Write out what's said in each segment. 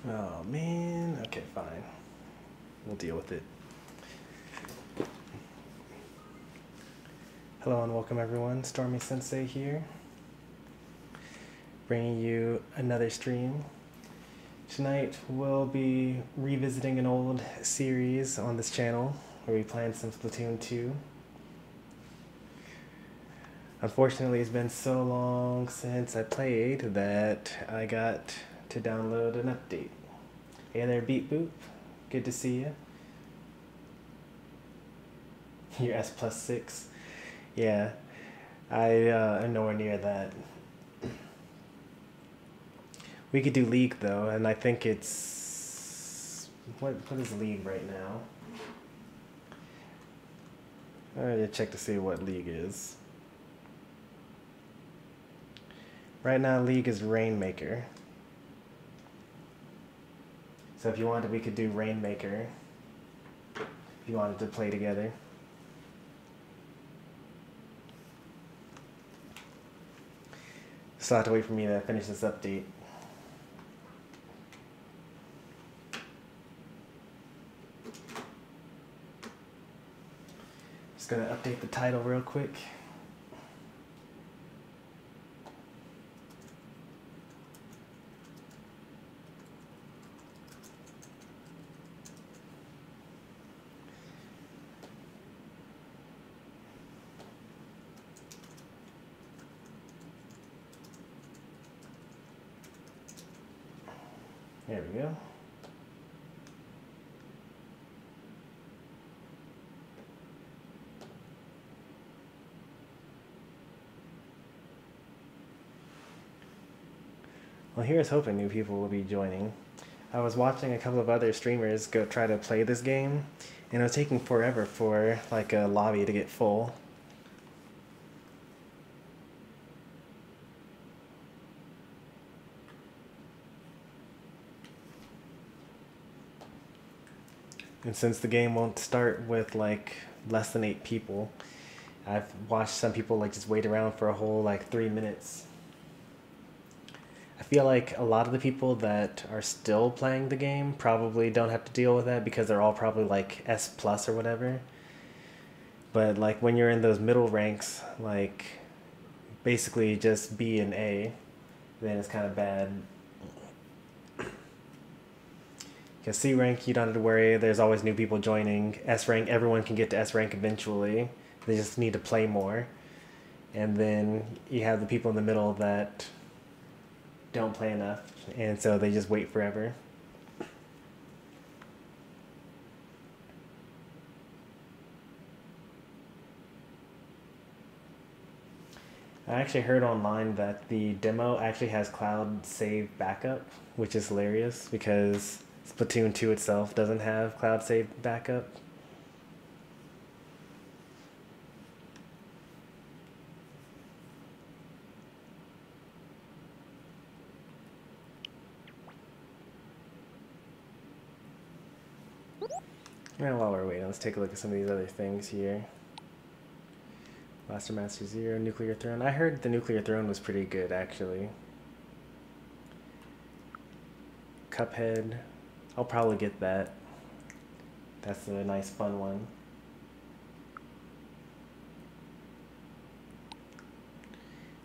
Oh man, okay, fine. We'll deal with it. Hello and welcome everyone, Stormy Sensei here, bringing you another stream. Tonight we'll be revisiting an old series on this channel where we played some Splatoon 2. Unfortunately, it's been so long since I played that I got to download an update. Hey there, Beat Boop. Good to see you. You're S+6. Yeah, I am nowhere near that. We could do League though, and I think it's what is League right now? I need to check to see what League is. Right now, League is Rainmaker. So if you wanted, we could do Rainmaker. If you wanted to play together. Still have to wait for me to finish this update. Just gonna update the title real quick. There we go. Well, here's hoping new people will be joining. I was watching a couple of other streamers go try to play this game, and it was taking forever for like a lobby to get full. And since the game won't start with like less than 8 people, I've watched some people like just wait around for a whole like 3 minutes. I feel like a lot of the people that are still playing the game probably don't have to deal with that because they're all probably like S+ or whatever. But like when you're in those middle ranks, like basically just B and A, then it's kind of bad. Because C rank, you don't have to worry. There's always new people joining. S rank, everyone can get to S rank eventually. They just need to play more. And then you have the people in the middle that don't play enough, and so they just wait forever. I actually heard online that the demo actually has cloud save backup, which is hilarious because Splatoon 2 itself doesn't have cloud save backup. And while we're waiting, let's take a look at some of these other things here. Blaster Master Zero, Nuclear Throne. I heard the Nuclear Throne was pretty good, actually. Cuphead. I'll probably get that. That's a nice, fun one.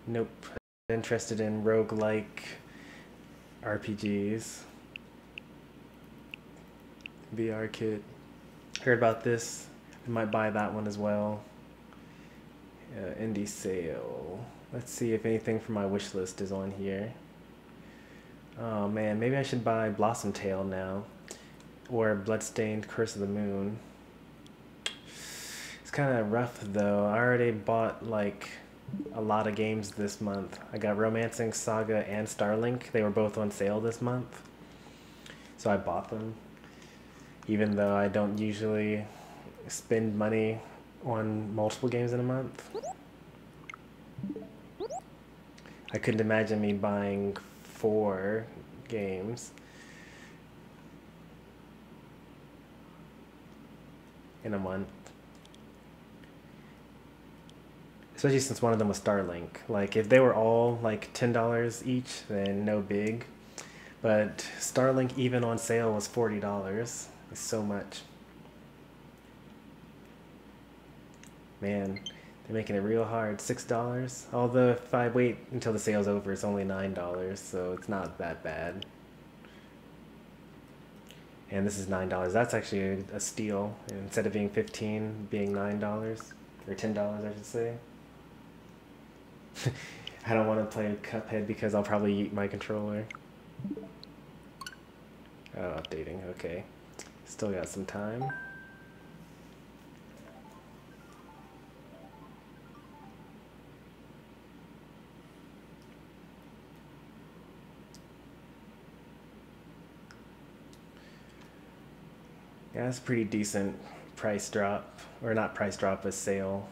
Nope. Interested in roguelike RPGs. VR kit. Heard about this. I might buy that one as well. Indie sale. Let's see if anything from my wish list is on here. Oh man, maybe I should buy Blossom Tale now. Or Bloodstained Curse of the Moon. It's kind of rough though. I already bought like a lot of games this month. I got Romancing Saga and Starlink. They were both on sale this month. So I bought them. Even though I don't usually spend money on multiple games in a month. I couldn't imagine me buying 4 games in a month. Especially since one of them was Starlink. Like if they were all like $10 each, then no big. But Starlink even on sale was $40. It's so much. Man, they're making it real hard. $6. Although if I wait until the sale's over, it's only $9, so it's not that bad. And this is $9. That's actually a steal. Instead of being $15, being $9 or $10, I should say. I don't want to play Cuphead because I'll probably eat my controller. Oh, updating. Okay, still got some time. Yeah, that's a pretty decent price drop, or not price drop, but sale.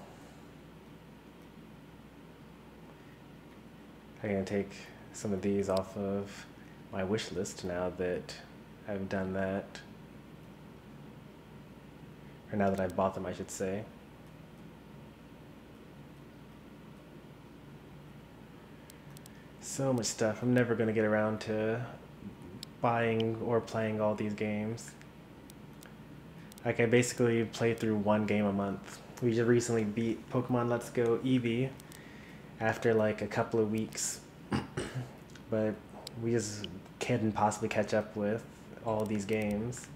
I'm gonna take some of these off of my wish list now that I've done that. Or now that I've bought them, I should say. So much stuff. I'm never gonna get around to buying or playing all these games. Like, I basically play through one game a month. We just recently beat Pokemon Let's Go Eevee after like a couple of weeks. But we just can't possibly catch up with all these games.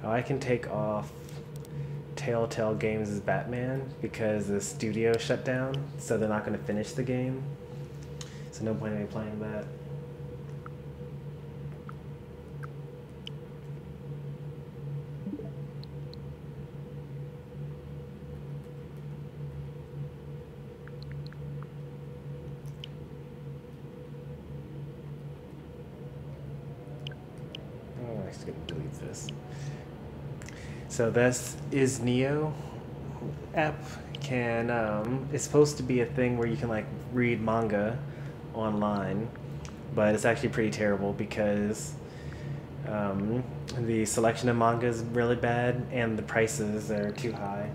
Oh, I can take off Telltale Games' Batman because the studio shut down, so they're not going to finish the game. So no point in me playing that. Delete this. So this is Neo app can it's supposed to be a thing where you can like read manga online, but it's actually pretty terrible because the selection of manga is really bad and the prices are too high.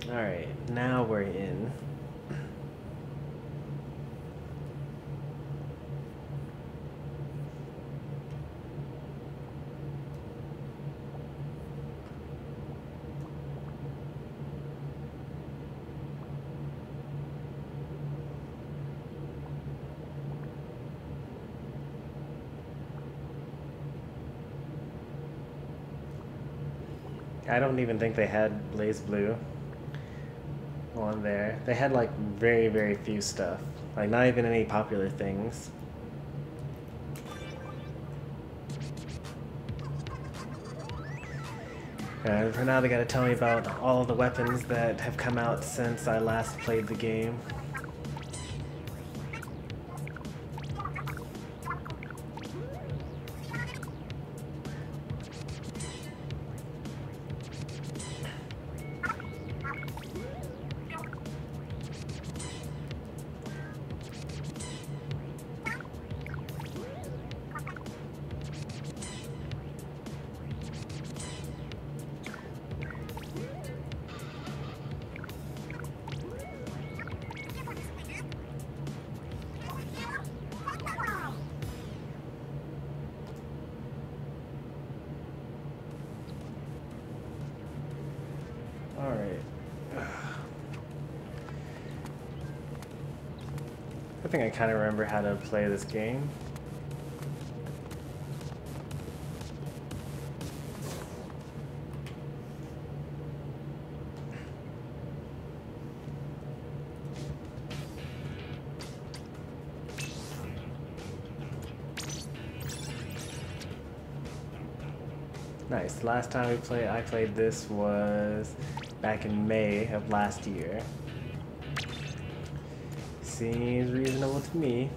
Alright, now we're in. I don't even think they had Blaze Blue on there. They had like very, very few stuff. Like not even any popular things. For now they gotta tell me about all the weapons that have come out since I last played the game. I think I kind of remember how to play this game. Nice. Last time I played this was back in May of last year. Seems reasonable to me.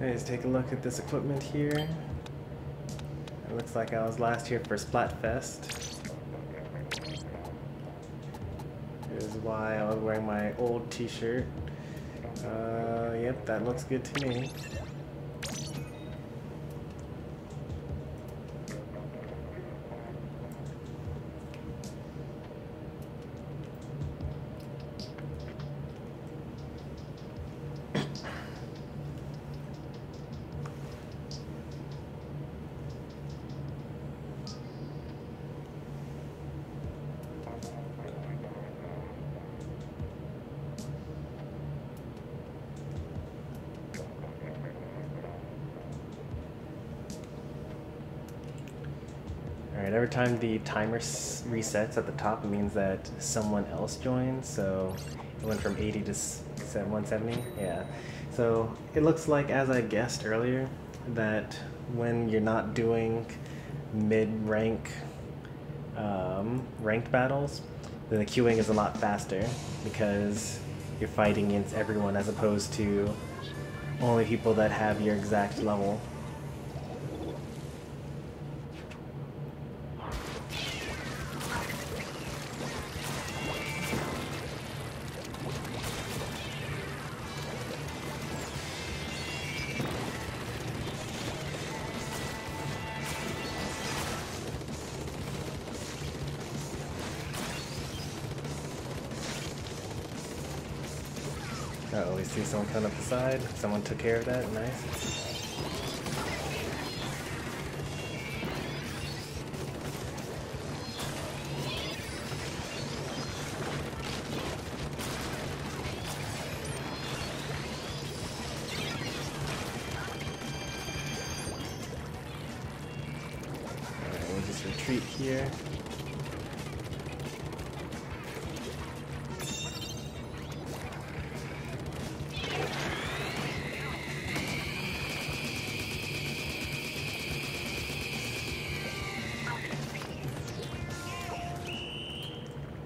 Let's take a look at this equipment here. It looks like I was last here for Splatfest. Here's why I was wearing my old t-shirt. Yep, that looks good to me. Alright, every time the timer resets at the top, it means that someone else joins, so it went from 80 to 170, yeah. So it looks like, as I guessed earlier, that when you're not doing mid-rank ranked battles, then the queuing is a lot faster because you're fighting against everyone as opposed to only people that have your exact level. Uh-oh, we see someone coming up the side. Someone took care of that. Nice. Alright, we'll just retreat here.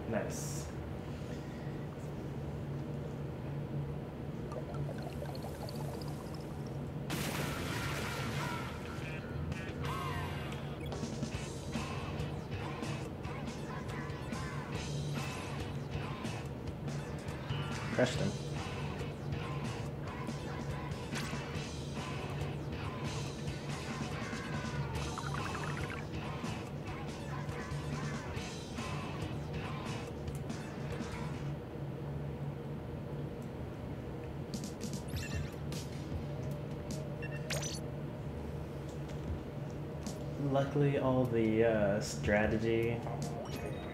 Nice. Crushed him. Luckily, all the strategy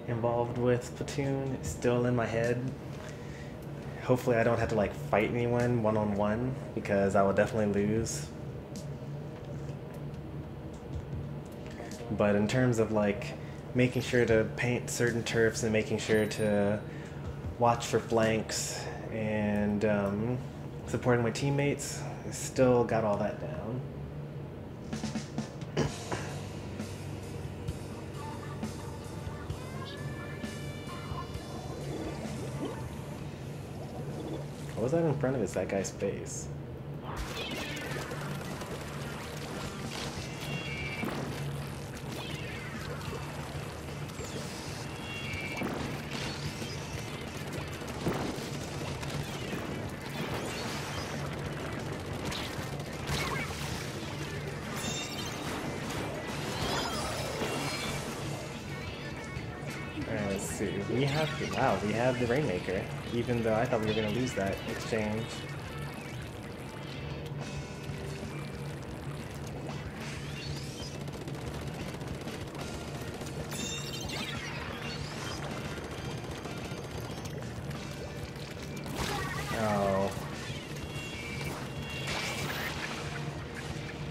involved with Splatoon is still in my head. Hopefully I don't have to like fight anyone one-on-one because I will definitely lose. But in terms of like making sure to paint certain turfs and making sure to watch for flanks and supporting my teammates, I still got all that down. What was that in front of us? That guy's face. Alright, let's see. We have the Rainmaker, even though I thought we were going to lose that exchange. Oh.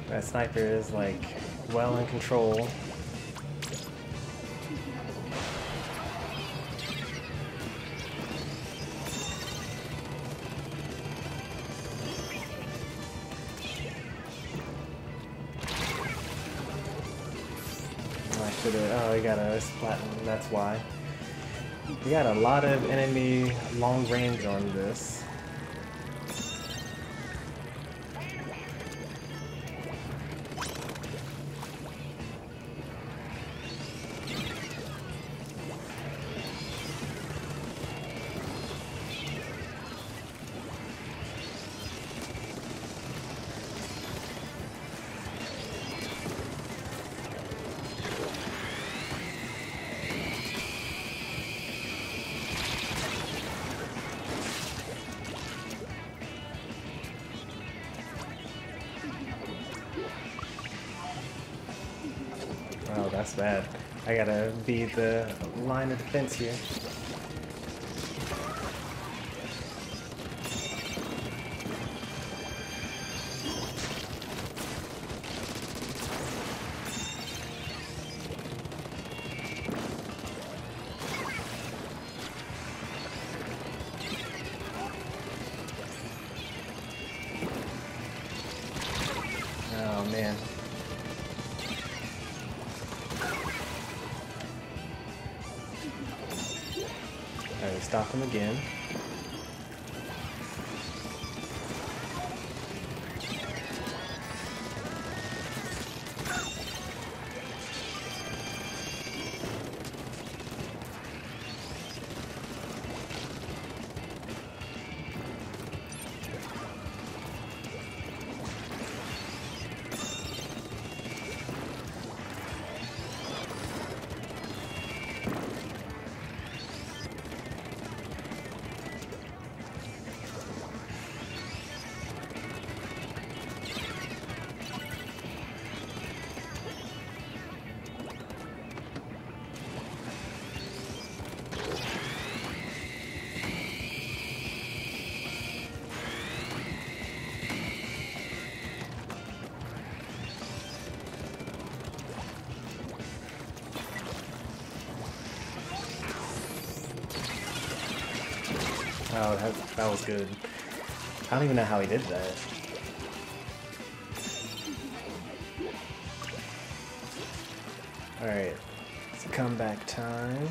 That sniper is like well in control. Oh, we got a Splatoon, that's why. We got a lot of enemy long range on this. that's bad. I gotta be the line of defense here. Oh man. Alright, stop him again. Oh, that was good. I don't even know how he did that. Alright, it's comeback time.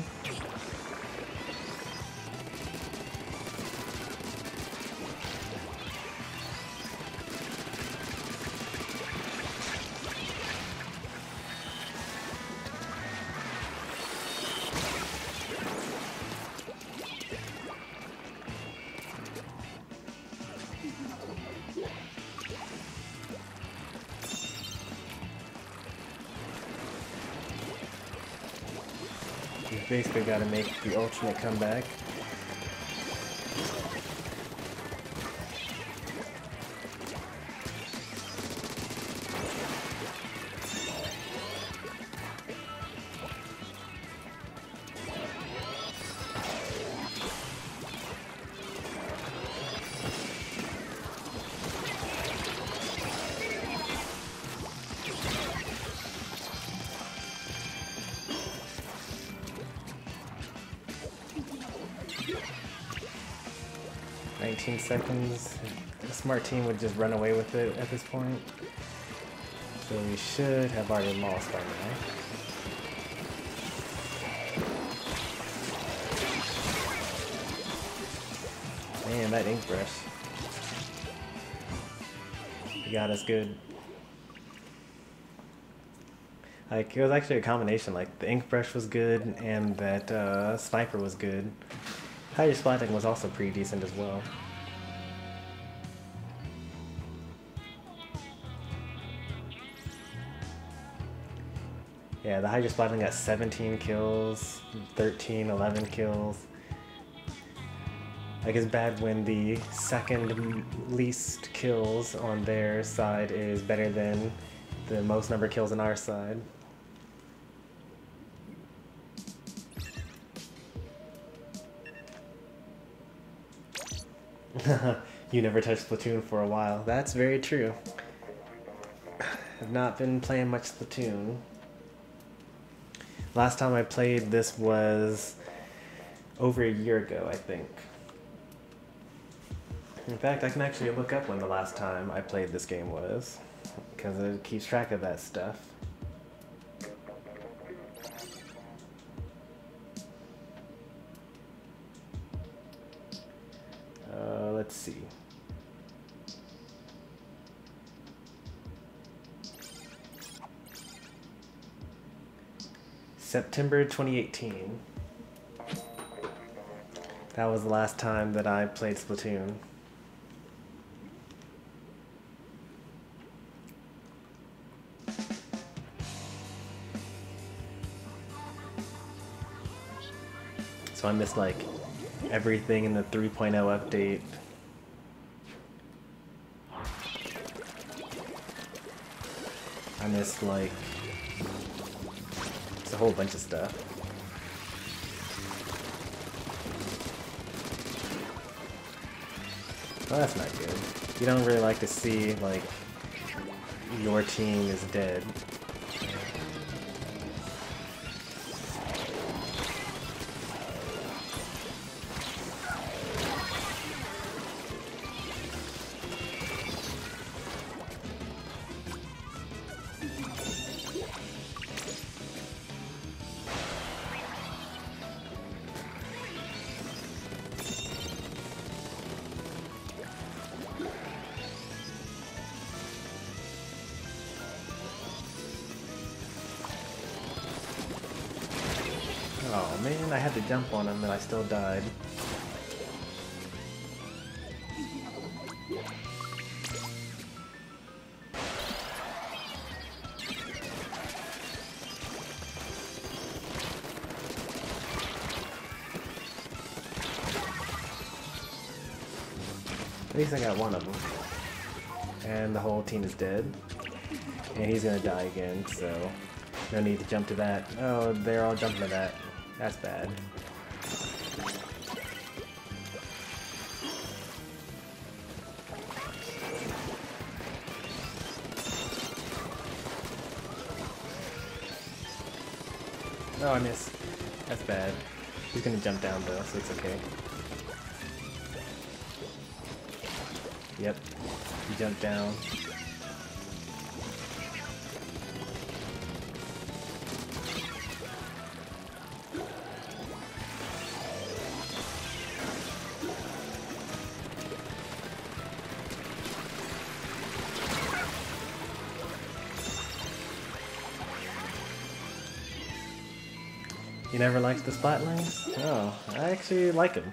You've basically got to make the ultimate comeback. Seconds. A smart team would just run away with it at this point. So we should have already lost by now. Man, that ink brush. He got us good. Like, it was actually a combination. Like, the ink brush was good and that sniper was good. Higher splatting was also pretty decent as well. Yeah, the Hydra Splatting got 17 kills, 13, 11 kills. Like, it's bad when the second least kills on their side is better than the most number of kills on our side. You never touched Splatoon for a while. That's very true. I've not been playing much Splatoon. Last time I played this was over a year ago, I think. In fact, I can actually look up when the last time I played this game was, because it keeps track of that stuff. Let's see. September 2018. That was the last time that I played Splatoon. So I missed like everything in the 3.0 update. I missed like a whole bunch of stuff. Oh, that's not good. You don't really like to see, like, your team is dead. Oh man, I had to jump on him and I still died. At least I got one of them. And the whole team is dead. And he's gonna die again, so no need to jump to that. Oh, they're all jumping to that. That's bad. Oh, I missed. That's bad. He's gonna jump down though, so it's okay. Yep. He jumped down. You never liked the Splatlings? Oh, I actually like them.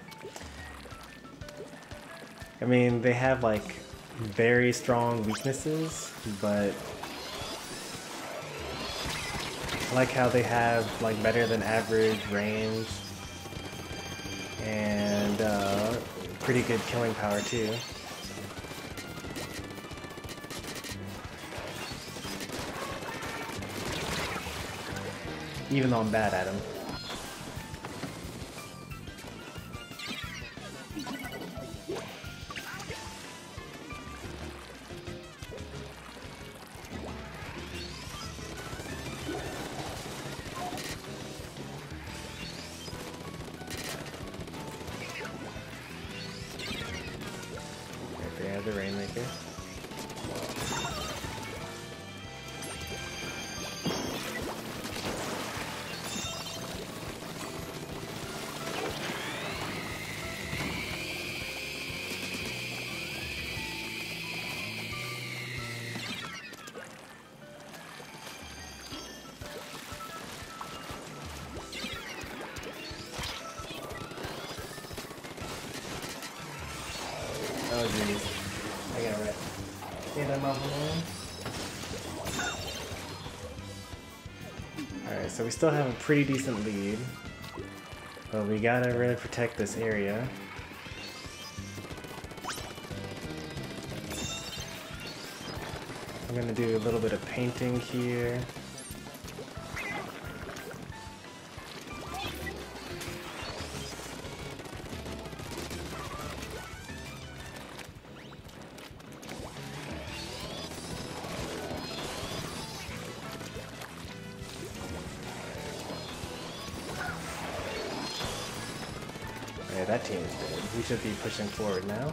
I mean, they have like very strong weaknesses, but I like how they have like better than average range and pretty good killing power too. Even though I'm bad at them. They have the Rainmaker. Oh jeez. I got it. Get him off the line. Alright, so we still have a pretty decent lead. But we gotta really protect this area. I'm gonna do a little bit of painting here. Yeah, that team is dead. We should be pushing forward now.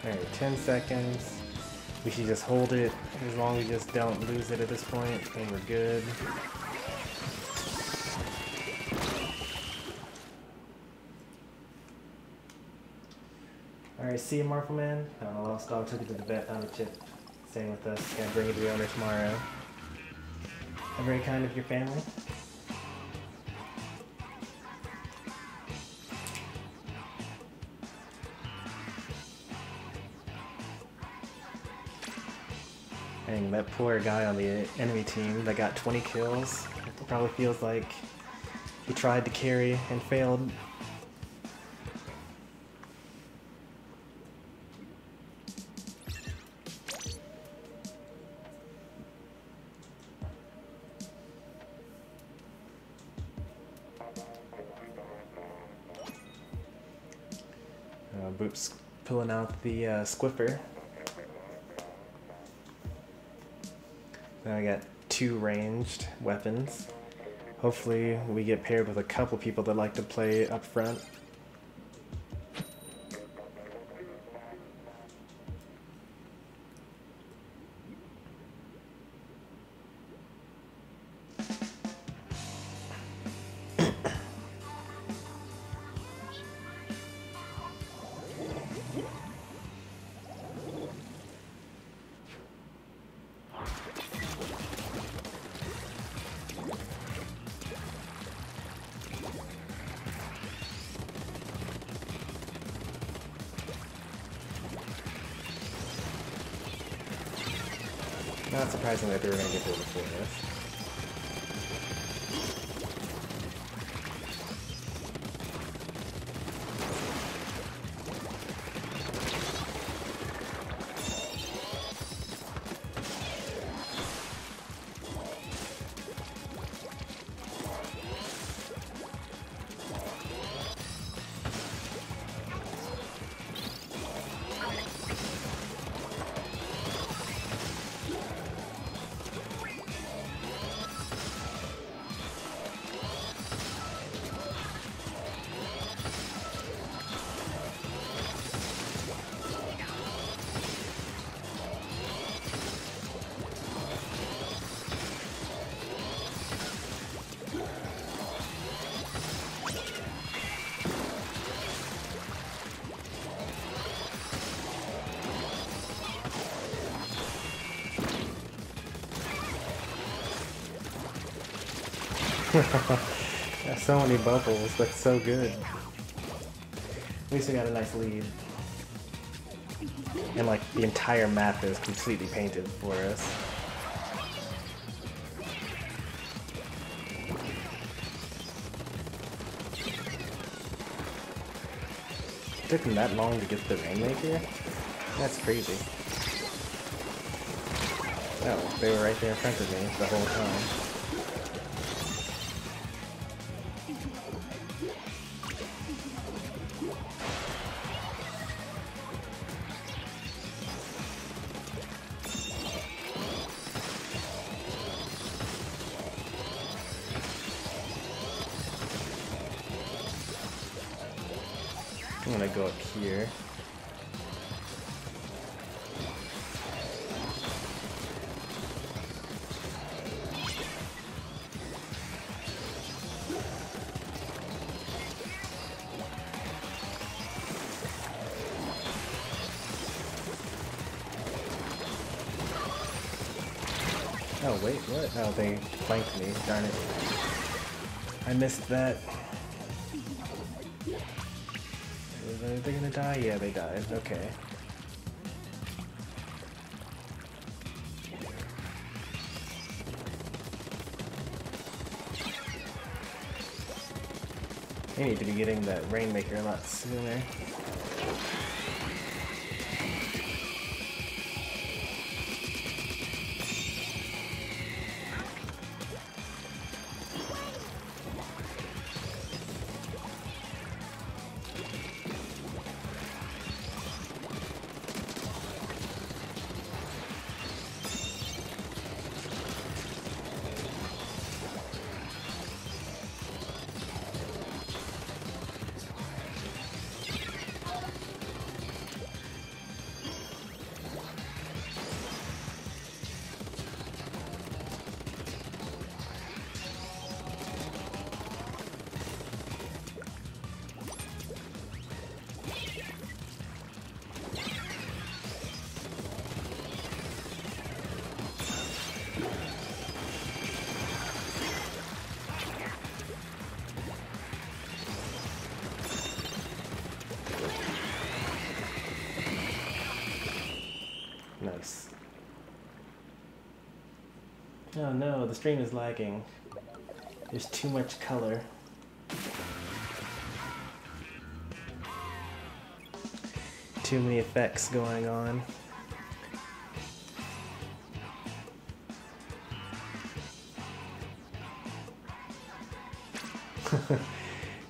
Alright, 10 seconds. We should just hold it as long as we just don't lose it at this point, and we're good. Alright, see you, Marvel Man. The lost dog took it to the vet, found a chip. Staying with us. Gonna bring it to the owner tomorrow. I'm very kind of your family. Dang, that poor guy on the enemy team that got 20 kills. It probably feels like he tried to carry and failed. Boop's pulling out the squiffer. Now I got 2 ranged weapons. Hopefully we get paired with a couple people that like to play up front. Not surprising that they were going to get there before this. So many bubbles, that's so good. At least we got a nice lead. And like the entire map is completely painted for us. It took them that long to get the Rainmaker? That's crazy. Oh, they were right there in front of me the whole time. I'm gonna go up here. Oh wait, what? Oh, they flanked me, darn it. I missed that. Are they gonna die? Yeah, they died. Okay. They need to be getting that Rainmaker a lot sooner. Oh no, the stream is lagging. There's too much color. Too many effects going on.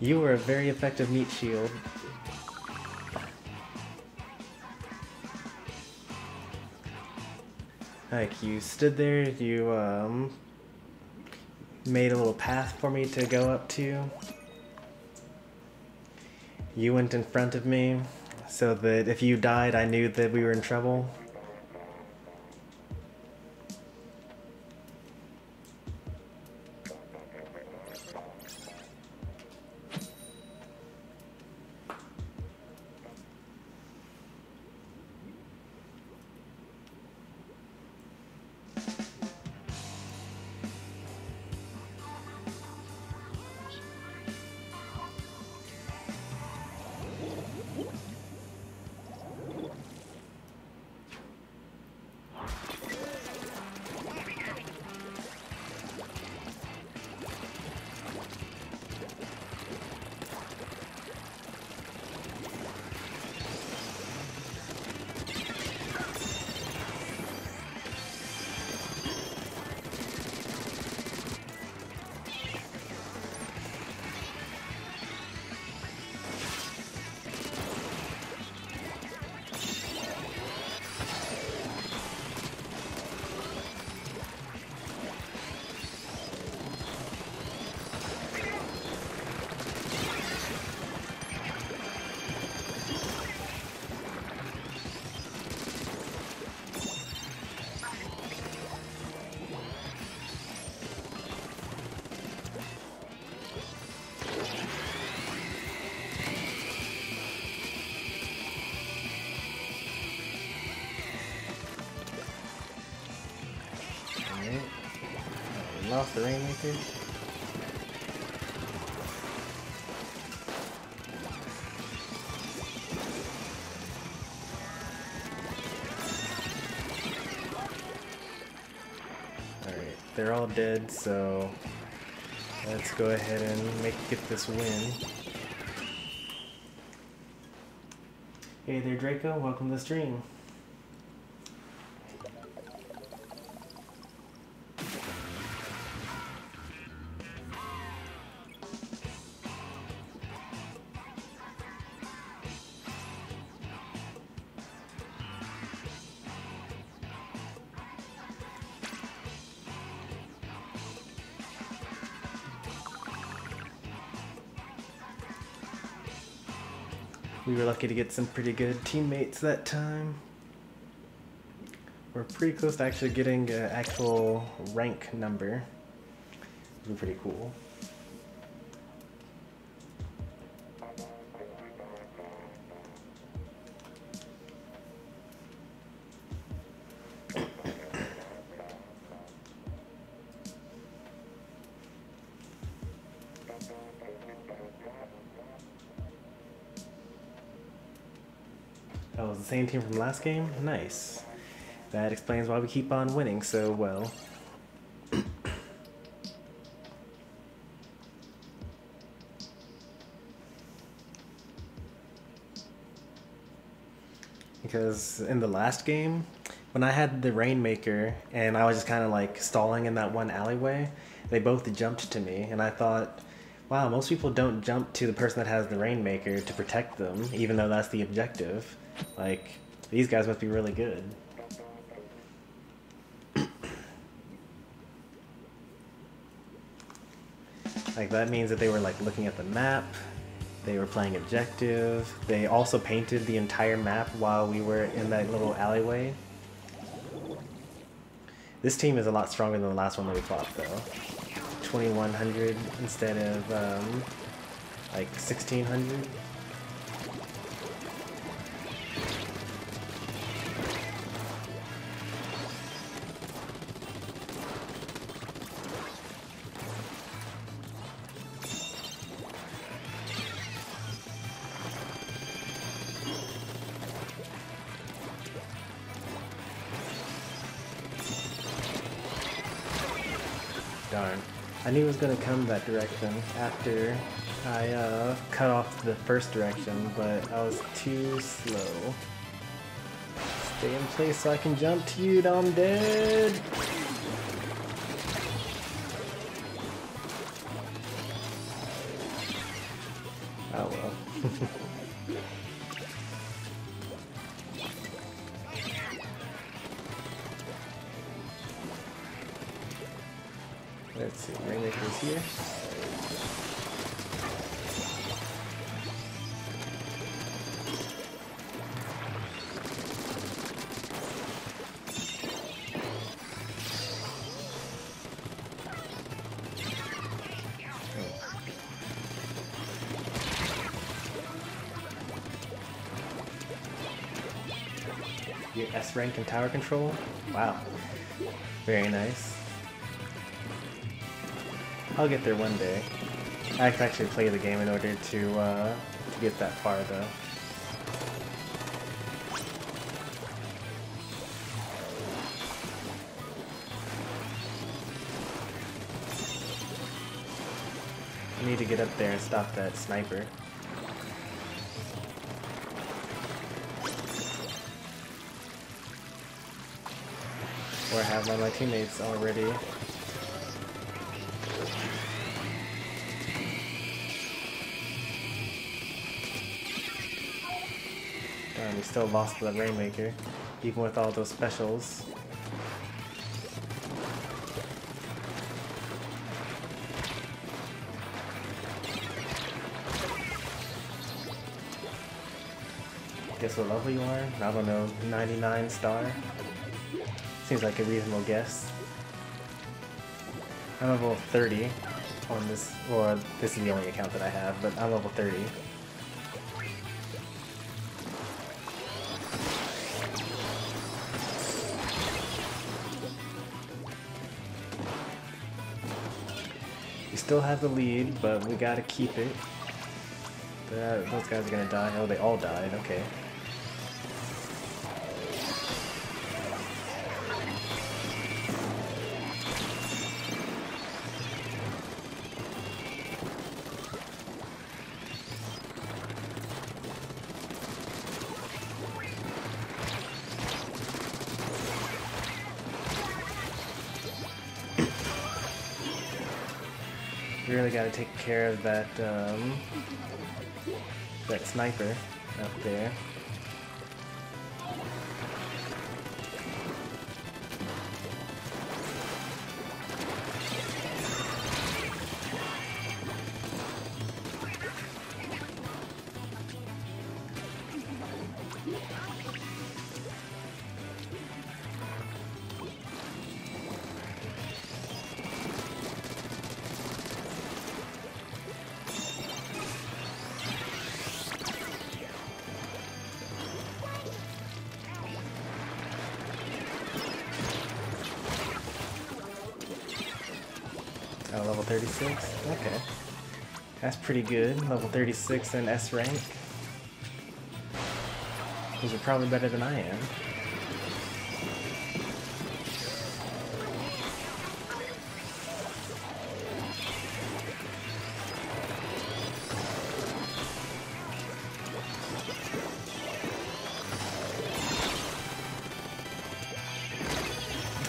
You were a very effective meat shield. Like, you stood there, you made a little path for me to go up to. You went in front of me so that if you died, I knew that we were in trouble. Lost the Rainmaker. Alright, they're all dead, so let's go ahead and get this win. Hey there, Draco, welcome to the stream. We were lucky to get some pretty good teammates that time. We're pretty close to actually getting an actual rank number. It would be pretty cool. Oh, it was the same team from last game? Nice. That explains why we keep on winning so well. Because in the last game, when I had the Rainmaker and I was just kind of like stalling in that one alleyway, they both jumped to me and I thought, wow, most people don't jump to the person that has the Rainmaker to protect them, even though that's the objective. Like, these guys must be really good. Like, that means that they were like looking at the map, they were playing objective, they also painted the entire map while we were in that little alleyway. This team is a lot stronger than the last one that we fought though. 2100 instead of like 1600. Darn. I knew it was gonna come that direction after I cut off the first direction, but I was too slow. Stay in place so I can jump to you, I'm dead! Oh well. Let's see, Rainmaker's here. Your S rank and tower control? Wow. Very nice. I'll get there one day. I have to actually play the game in order to get that far though. I need to get up there and stop that sniper. Or have one of my teammates already. Darn, we still lost the Rainmaker, even with all those specials. Guess what level you are? I don't know, 99 star? Seems like a reasonable guess. I'm level 30 on this, or this is the only account that I have, but I'm level 30. We still have the lead, but we gotta keep it. Those guys are gonna die. Oh, they all died, okay. We really got to take care of that that sniper up there. Oh, level 36? Okay. That's pretty good. Level 36 and S rank. These are probably better than I am.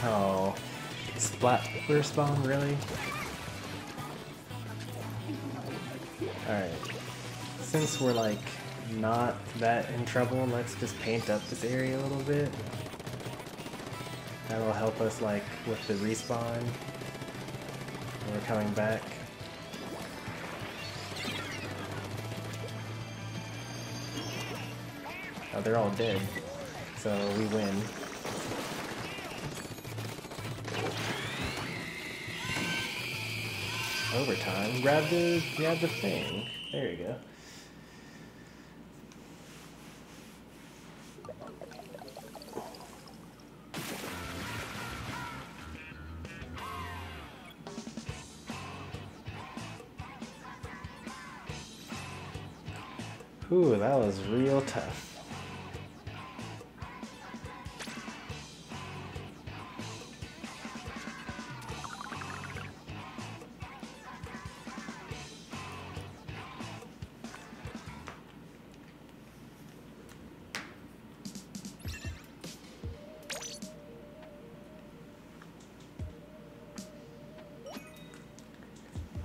Oh, splat respawn, really? Alright, since we're like not that in trouble, let's just paint up this area a little bit. That'll help us like with the respawn when we're coming back. Oh, they're all dead, so we win. Overtime. Grab the thing. There you go. Ooh, that was real tough.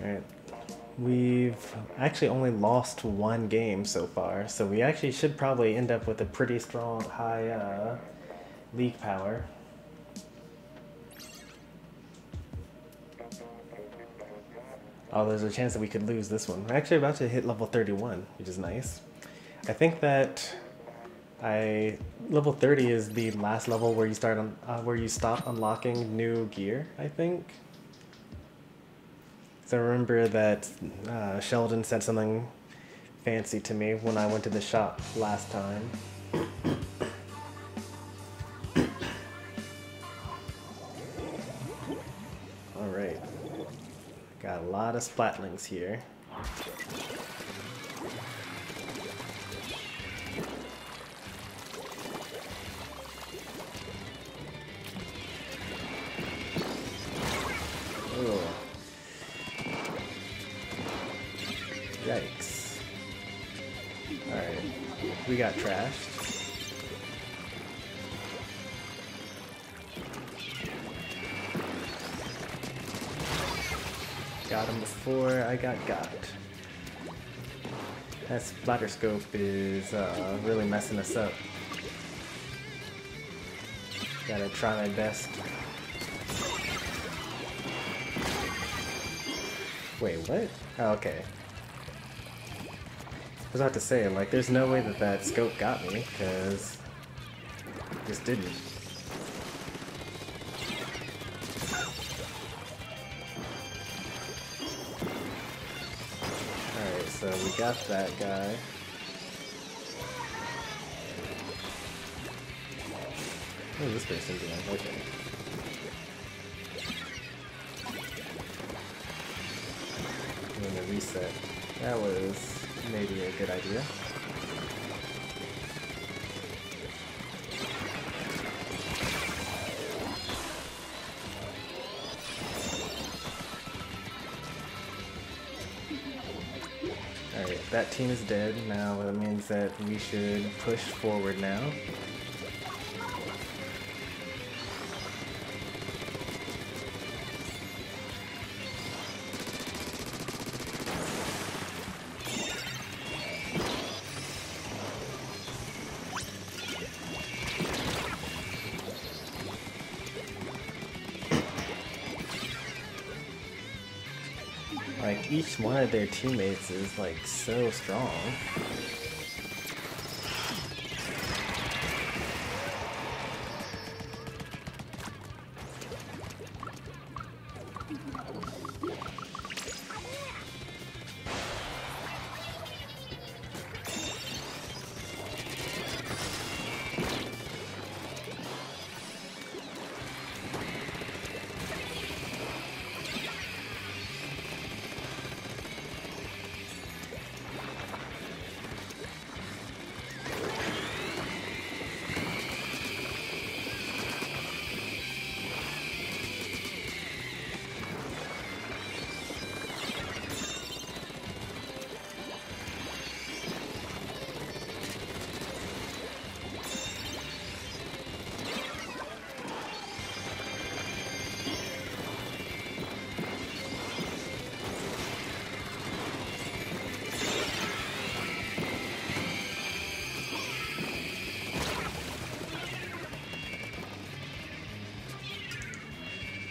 Alright. We've actually only lost one game so far, so we actually should probably end up with a pretty strong, high league power. Oh, there's a chance that we could lose this one. We're actually about to hit level 31, which is nice. I think that level 30 is the last level where you start on where you stop unlocking new gear, I think. So I remember that Sheldon said something fancy to me when I went to the shop last time. Alright. Got a lot of splatlings here. Oh. Yikes. Alright. We got trashed. Got him before I got. That splatter scope is really messing us up. Gotta try my best. Wait, what? Oh, okay. I was about to say, like, there's no way that that scope got me, because it just didn't. Alright, so we got that guy. What is this person doing? Okay. I'm gonna reset. That was maybe a good idea. Alright, that team is dead. Now that means that we should push forward now. Like, each one of their teammates is, like, so strong.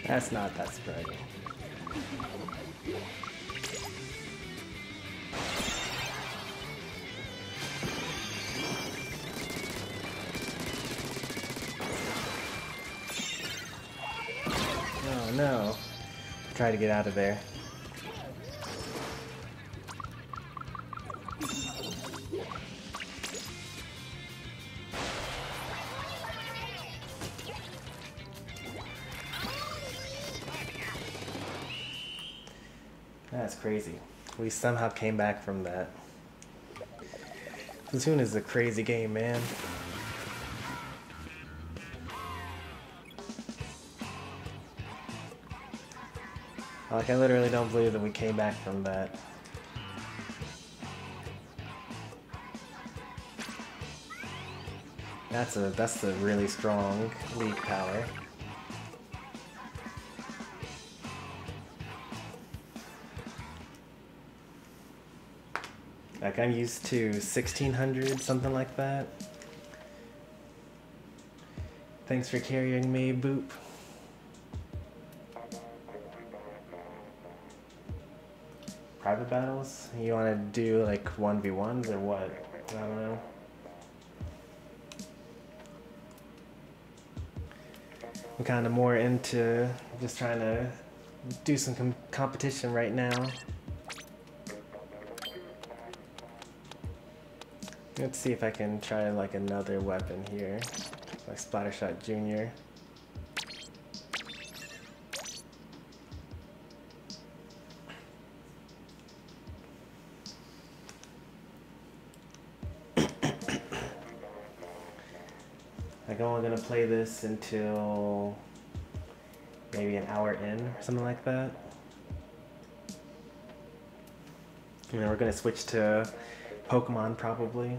That's not that surprising. Oh no. Try to get out of there. That's crazy. We somehow came back from that. Splatoon is a crazy game, man. Like, I literally don't believe that we came back from that. That's a really strong league power. Like I'm used to 1600, something like that. Thanks for carrying me, Boop. Private battles? You want to do like 1v1s or what? I don't know. I'm kind of more into just trying to do some competition right now. Let's see if I can try like another weapon here, like Splattershot Jr. Like I'm only gonna play this until maybe an hour in or something like that. And then we're gonna switch to Pokemon probably.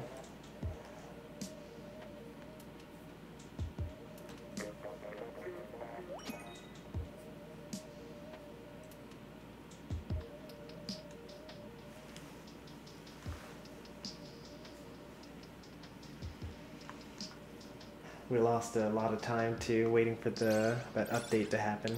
We lost a lot of time too, waiting for that update to happen.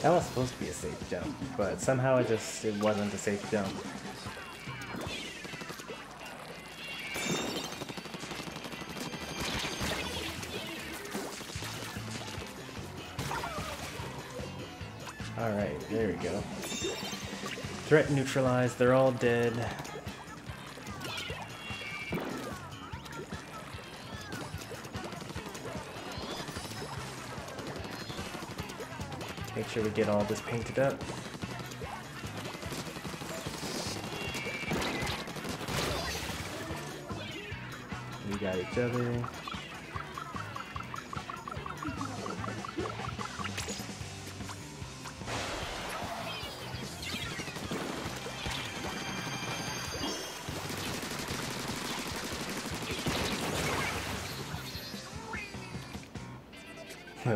That was supposed to be a safe jump, but somehow it wasn't a safe jump. Alright, there we go. Threat neutralized, they're all dead. Make sure we get all this painted up. We got each other.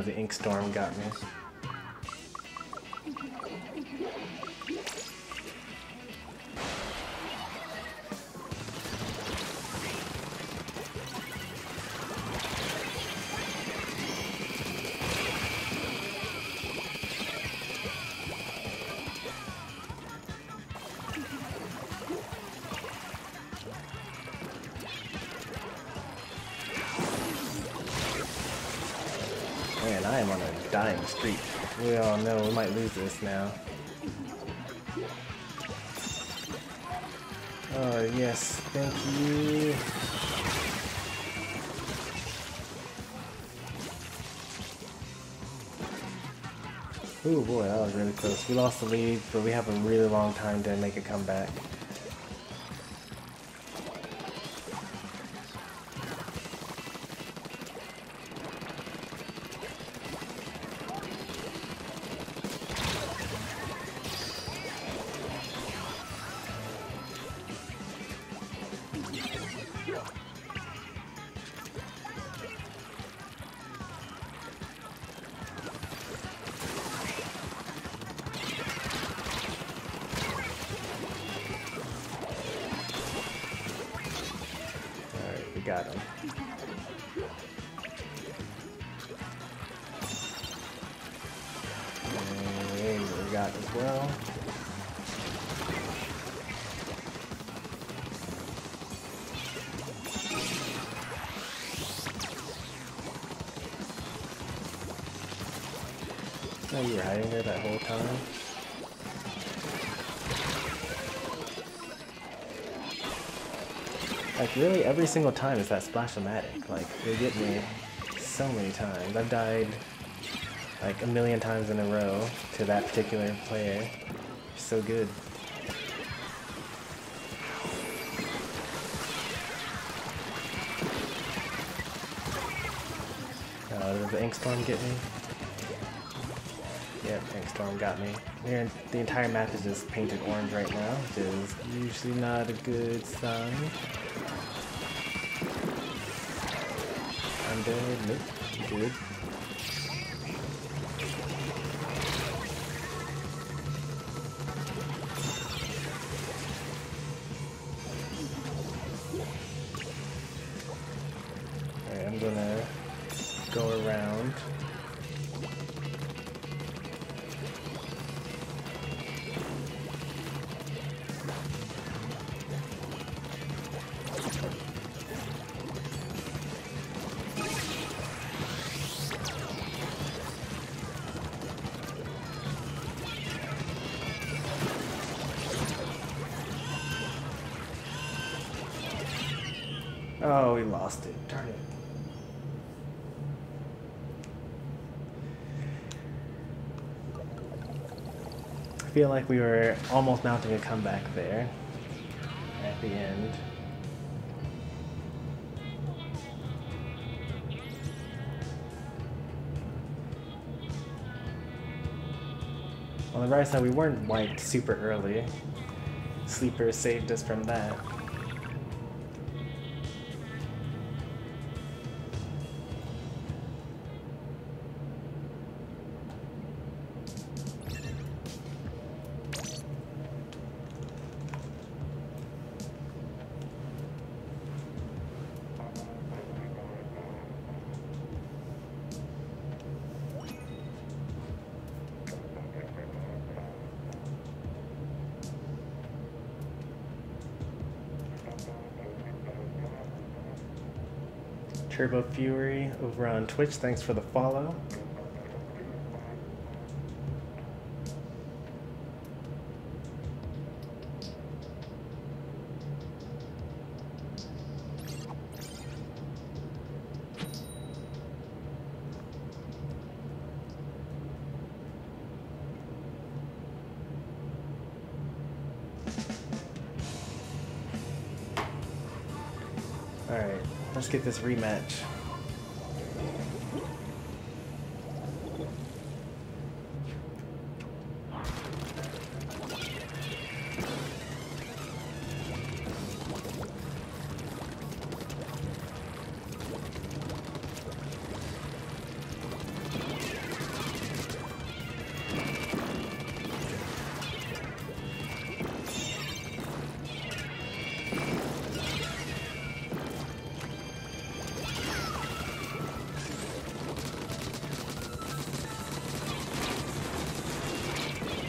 The ink storm got me. Man, I am on a dying streak. We all know we might lose this now. Oh yes, thank you. Ooh boy, that was really close. We lost the lead, but we have a really long time to make a comeback. got him. And we got as well. Oh, you were hiding there that whole time? Like, really, every single time is that Splash-O-Matic. Like, they get me so many times. I've died, like, a million times in a row to that particular player. So good. Did the Ink Storm get me? Yep, Ink Storm got me. The entire map is just painted orange right now, which is usually not a good sign. I'm dead. Nope. Good. Alright, I'm gonna go around. Oh, we lost it. Darn it. I feel like we were almost mounting a comeback there at the end. On the right side, we weren't wiped super early. Sleeper saved us from that. Turbo Fury over on Twitch, thanks for the follow. Alright, let's get this rematch.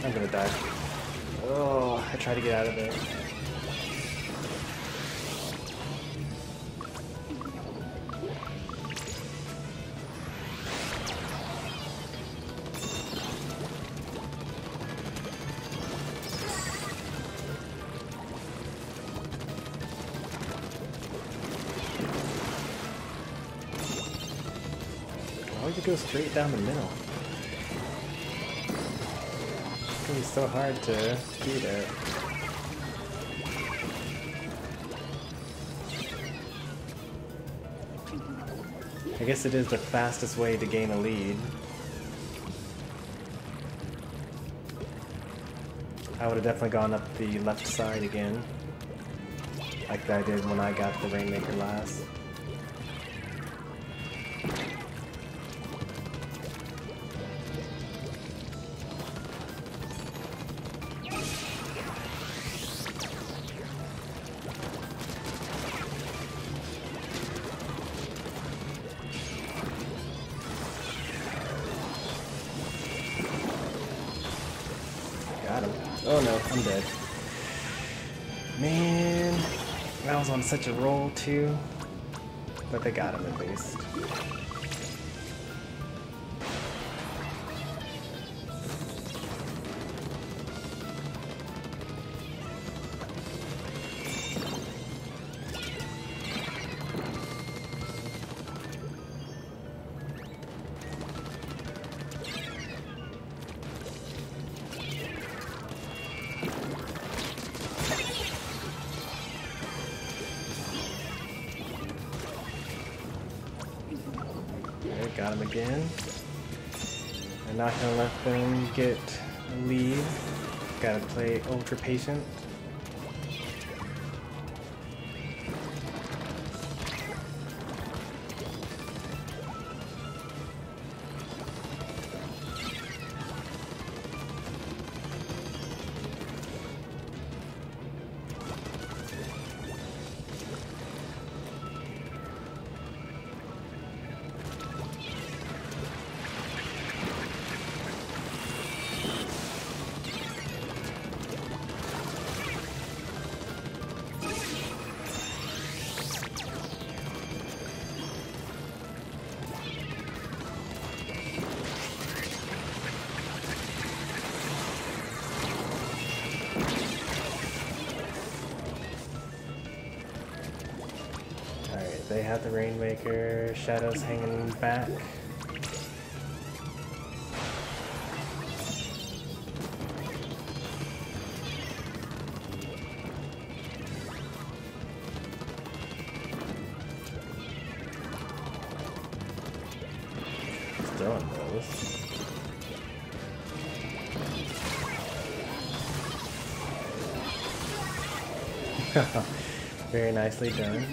I'm gonna die. Oh, I tried to get out of there. Why would you go straight down the middle? It's so hard to do that. I guess it is the fastest way to gain a lead. I would have definitely gone up the left side again, like I did when I got the Rainmaker last. Oh no, I'm dead. Man, I was on such a roll too. But they got him at least. Got him again. I'm not gonna let them get a lead. Gotta play ultra patient. They have the Rainmaker, Shadows hanging back. Throwing those. Very nicely done.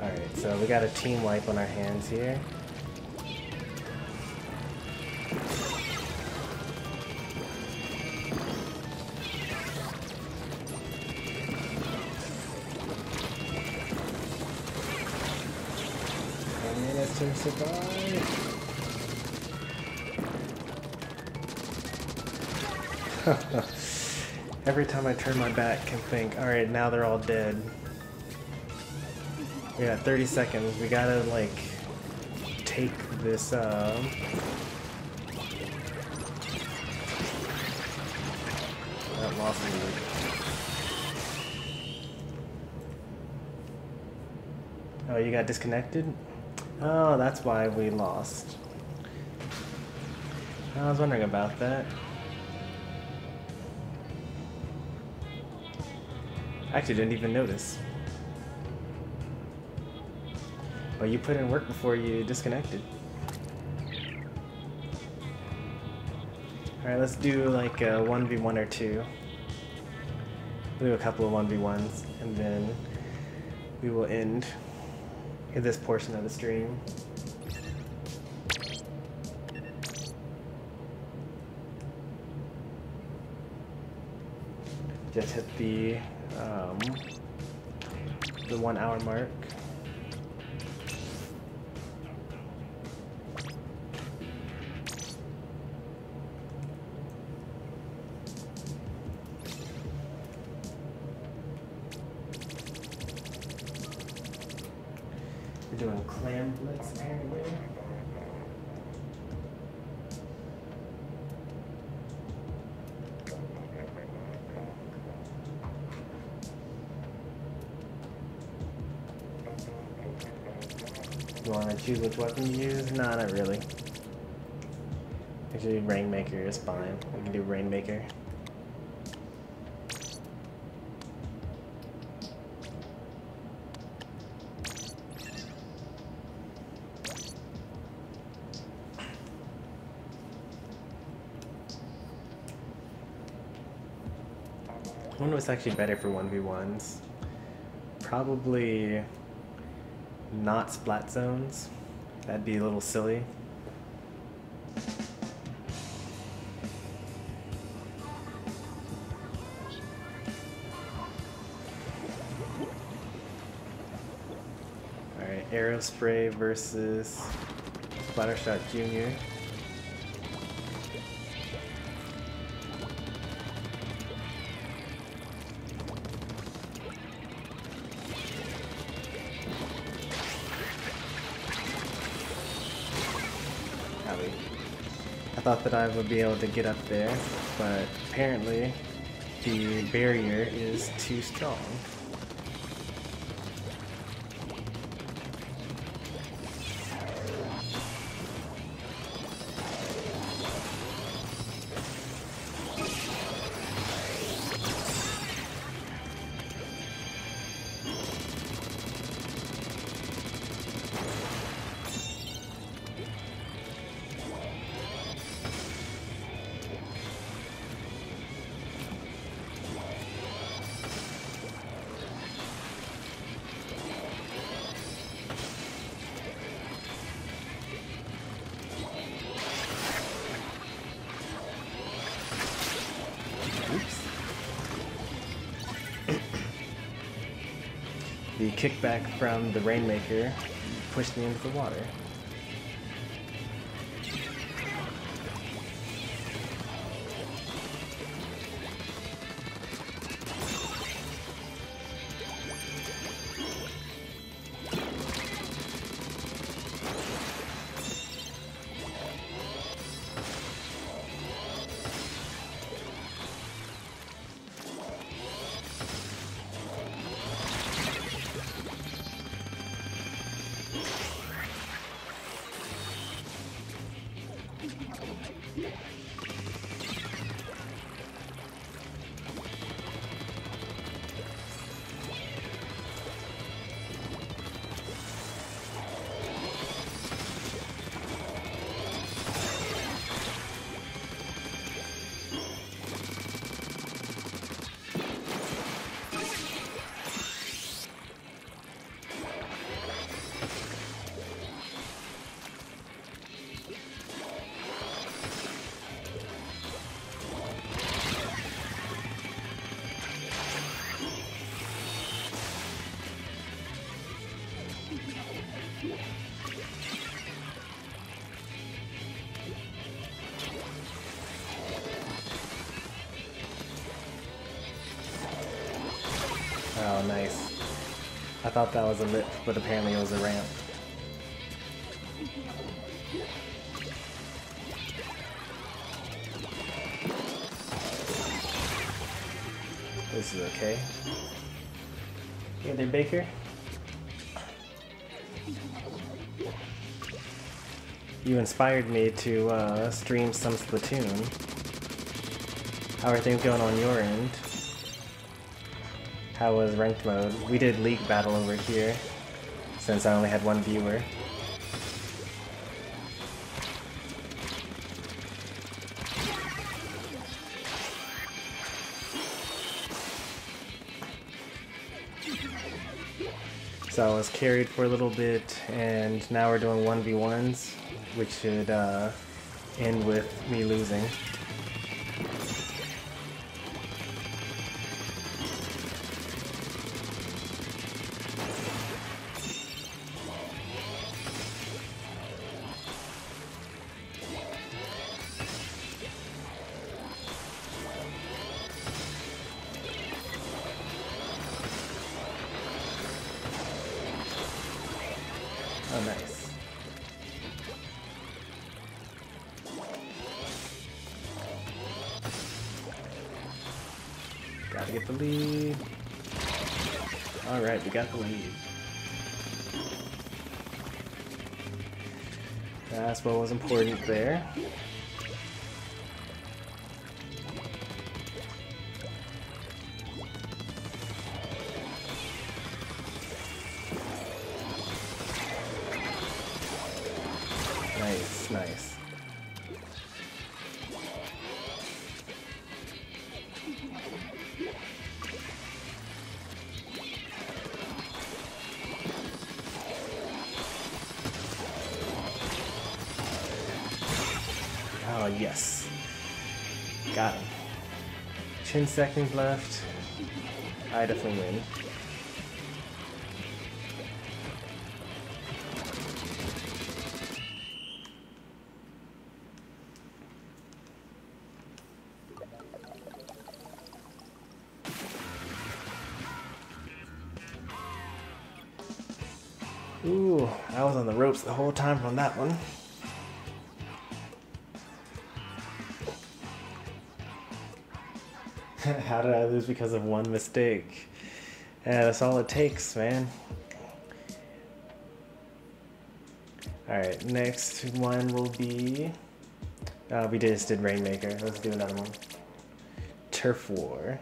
Alright, so we got a team wipe on our hands here. To survive. Every time I turn my back and think, alright, now they're all dead. We got 30 seconds. We gotta, like, take this, that lost me. Oh, you got disconnected? Oh, that's why we lost. I was wondering about that. I actually didn't even notice. Well, you put in work before you disconnected. Alright, let's do like a 1v1 or 2. We'll do a couple of 1v1s, and then we will end this portion of the stream. Just hit the 1 hour mark. We're doing clam blitz apparently. You want to choose which weapon to use? Nah, not really. Actually, Rainmaker is fine. We can do Rainmaker. I wonder what's actually better for 1v1s. Probably not splat zones. That'd be a little silly. Aerospray versus Splattershot Jr. I thought that I would be able to get up there, but apparently the barrier is too strong. The kickback from the Rainmaker pushed me into the water. Oh, nice. I thought that was a lip, but apparently it was a ramp. This is okay. Hey there, Baker. You inspired me to stream some Splatoon. How are things going on your end? How was ranked mode? We did League Battle over here, since I only had one viewer. So I was carried for a little bit, and now we're doing 1v1s, which should end with me losing. Oh, nice. Gotta get the lead. Alright, we got the lead. That's what was important there. Nice, nice. Oh, yes. Got him. 10 seconds left. I definitely win. Ooh, I was on the ropes the whole time from that one. How did I lose because of one mistake? Yeah, that's all it takes, man. Alright, next one will be... we just did Rainmaker. Let's do another one. Turf War.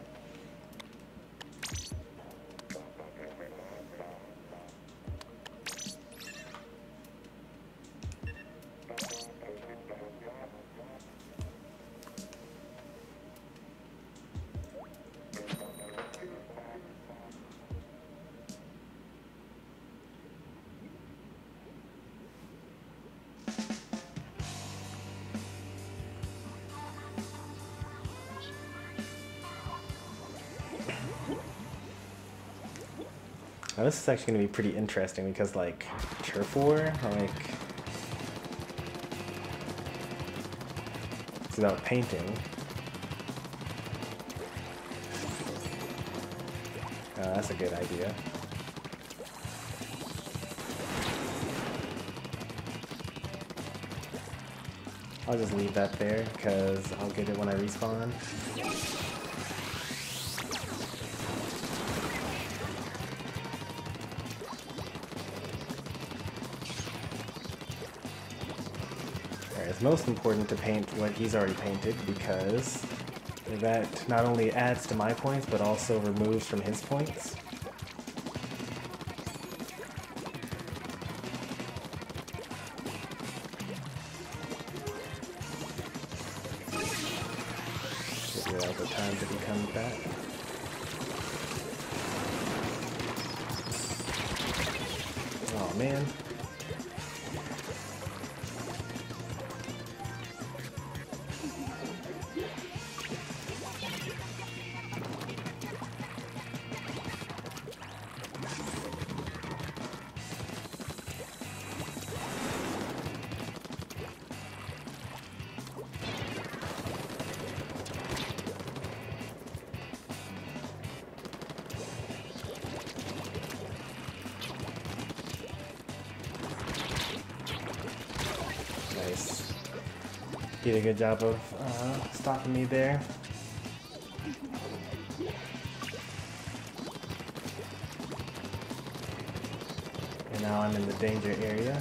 Now this is actually going to be pretty interesting because, like, Turf War, like, it's about painting. That's a good idea. I'll just leave that there because I'll get it when I respawn. It's most important to paint what he's already painted because that not only adds to my points but also removes from his points. Give it all the time till he comes back. Oh man. Nice. He did a good job of stopping me there. And now I'm in the danger area.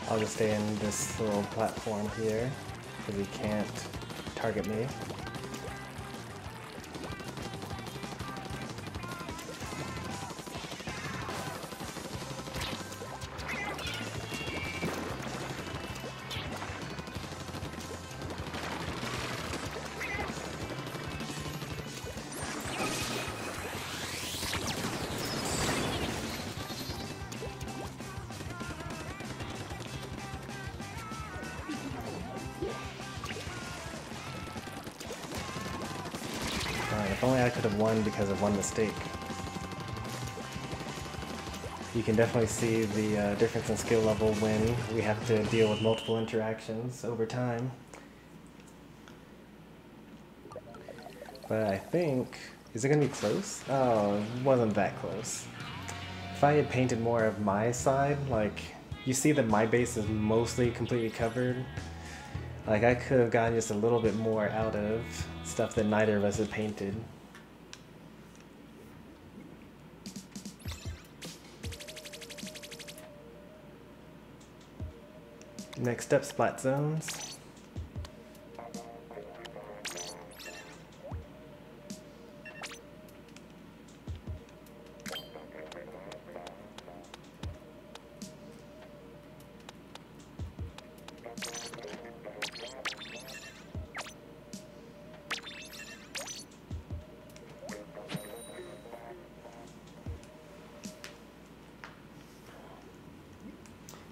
I'll just stay in this little platform here, because he can't target me. If only I could have won because of one mistake. You can definitely see the difference in skill level when we have to deal with multiple interactions over time. But I think... is it going to be close? Oh, it wasn't that close. If I had painted more of my side, like, you see that my base is mostly completely covered. Like, I could have gotten just a little bit more out of stuff that neither of us had painted. Next up, splat zones.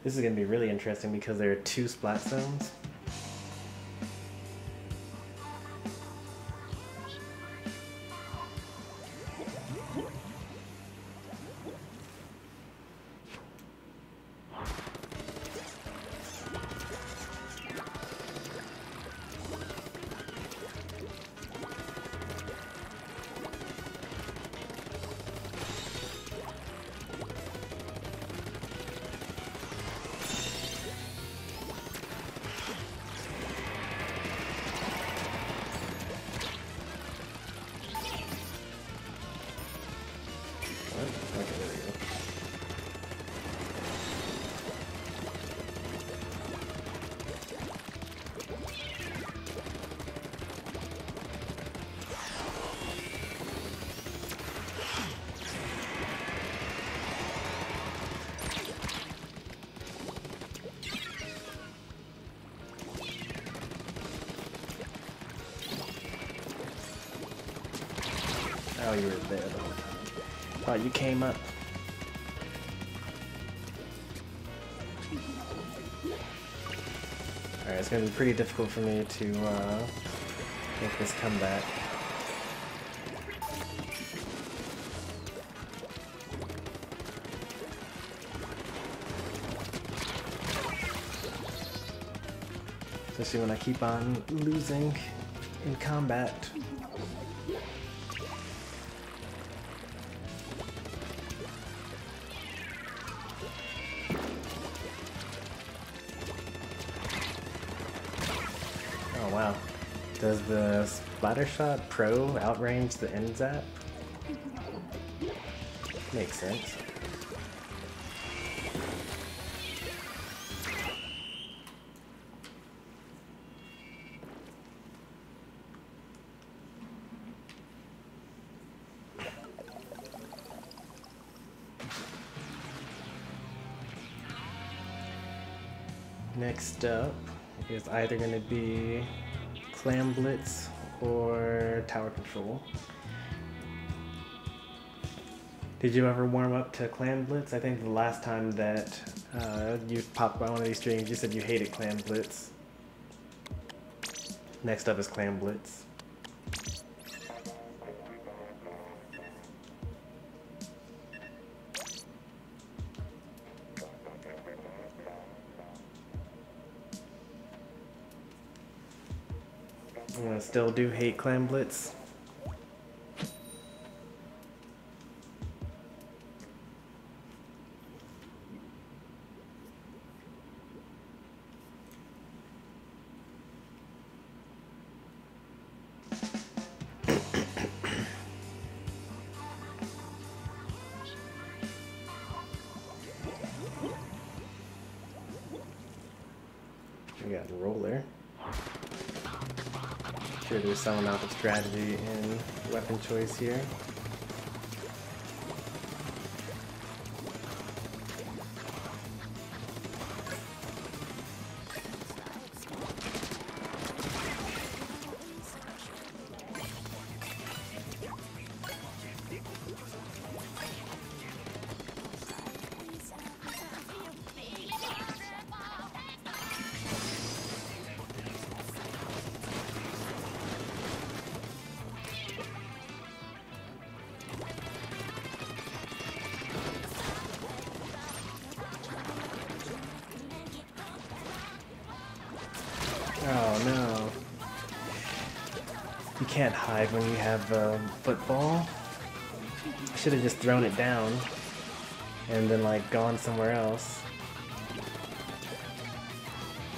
This is going to be really interesting because there are 2 splat zones. Oh, you were there the whole time. Thought you came up. Alright, it's gonna be pretty difficult for me to make this comeback. Especially when I keep on losing in combat. Oh wow. Does the Splattershot Pro outrange the end zap? Makes sense. Next up is either going to be Clam Blitz or Tower Control. Did you ever warm up to Clam Blitz? I think the last time that you popped by one of these streams, you said you hated Clam Blitz. Next up is Clam Blitz. I still do hate Clam Blitz. We got Roller. Sure, there's some amount of strategy in weapon choice here. Oh no. You can't hide when you have a football. I should have just thrown it down and then like gone somewhere else.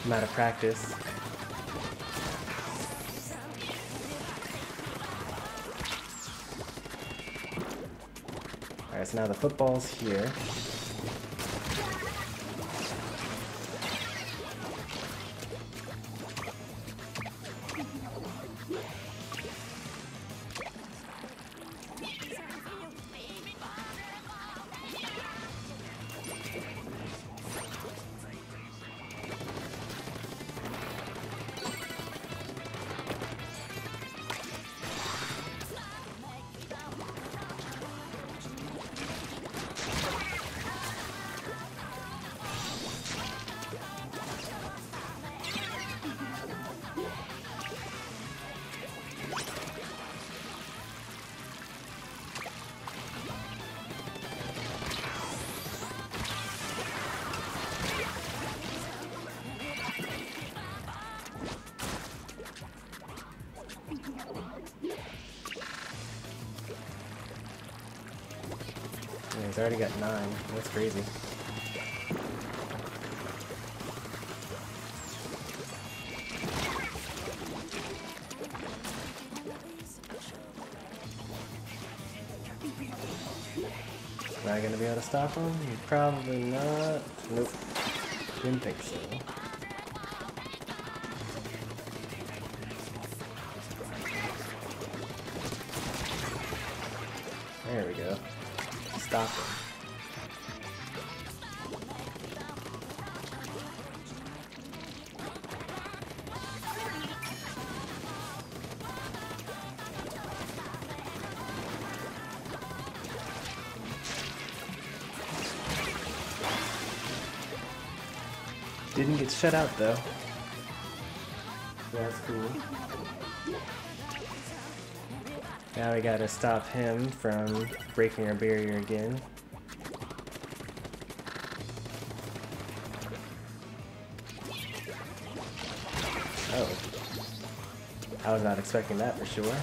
I'm out of practice. Alright, so now the football's here. He's already got 9. That's crazy. Am I gonna be able to stop him? Probably not. Nope. Didn't think so. There we go. Stop him. Didn't get shut out though. That's cool. Now we gotta stop him from breaking our barrier again. Oh. I was not expecting that for sure.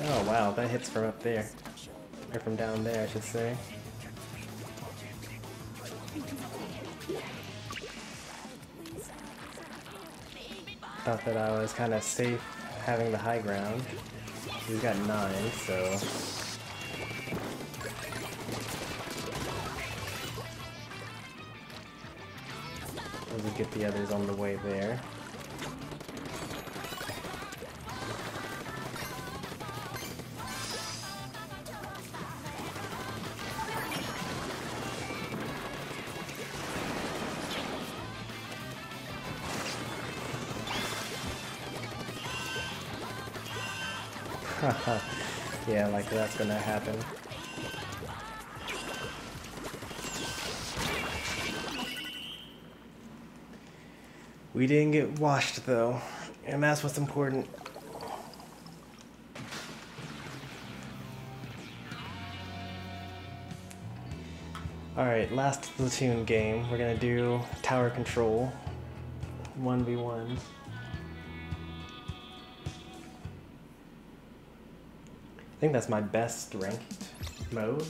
Oh wow, that hits from up there. Or from down there, I should say. Thought that I was kind of safe having the high ground. We've got 9, so... we'll just get the others on the way there. Yeah, like that's gonna happen. We didn't get washed though, and that's what's important. Alright, last Splatoon game. We're gonna do tower control 1v1. I think that's my best ranked mode.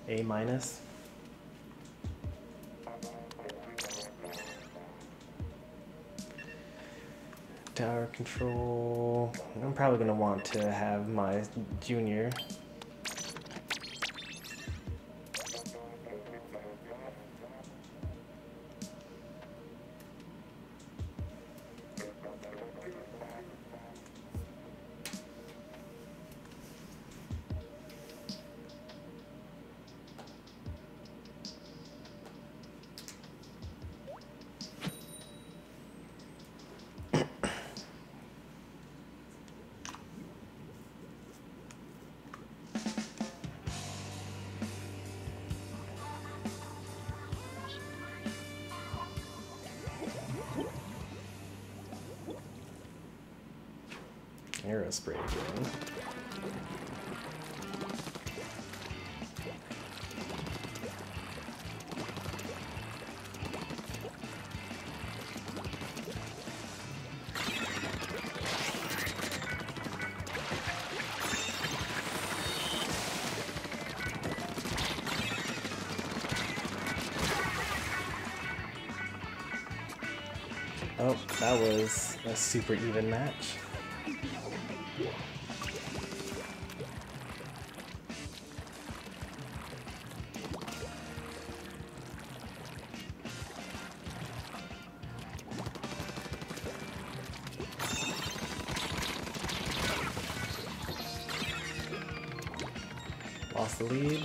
A-. Tower control. I'm probably gonna want to have my junior. Aerospray again. Oh, that was a super even match. lost the lead.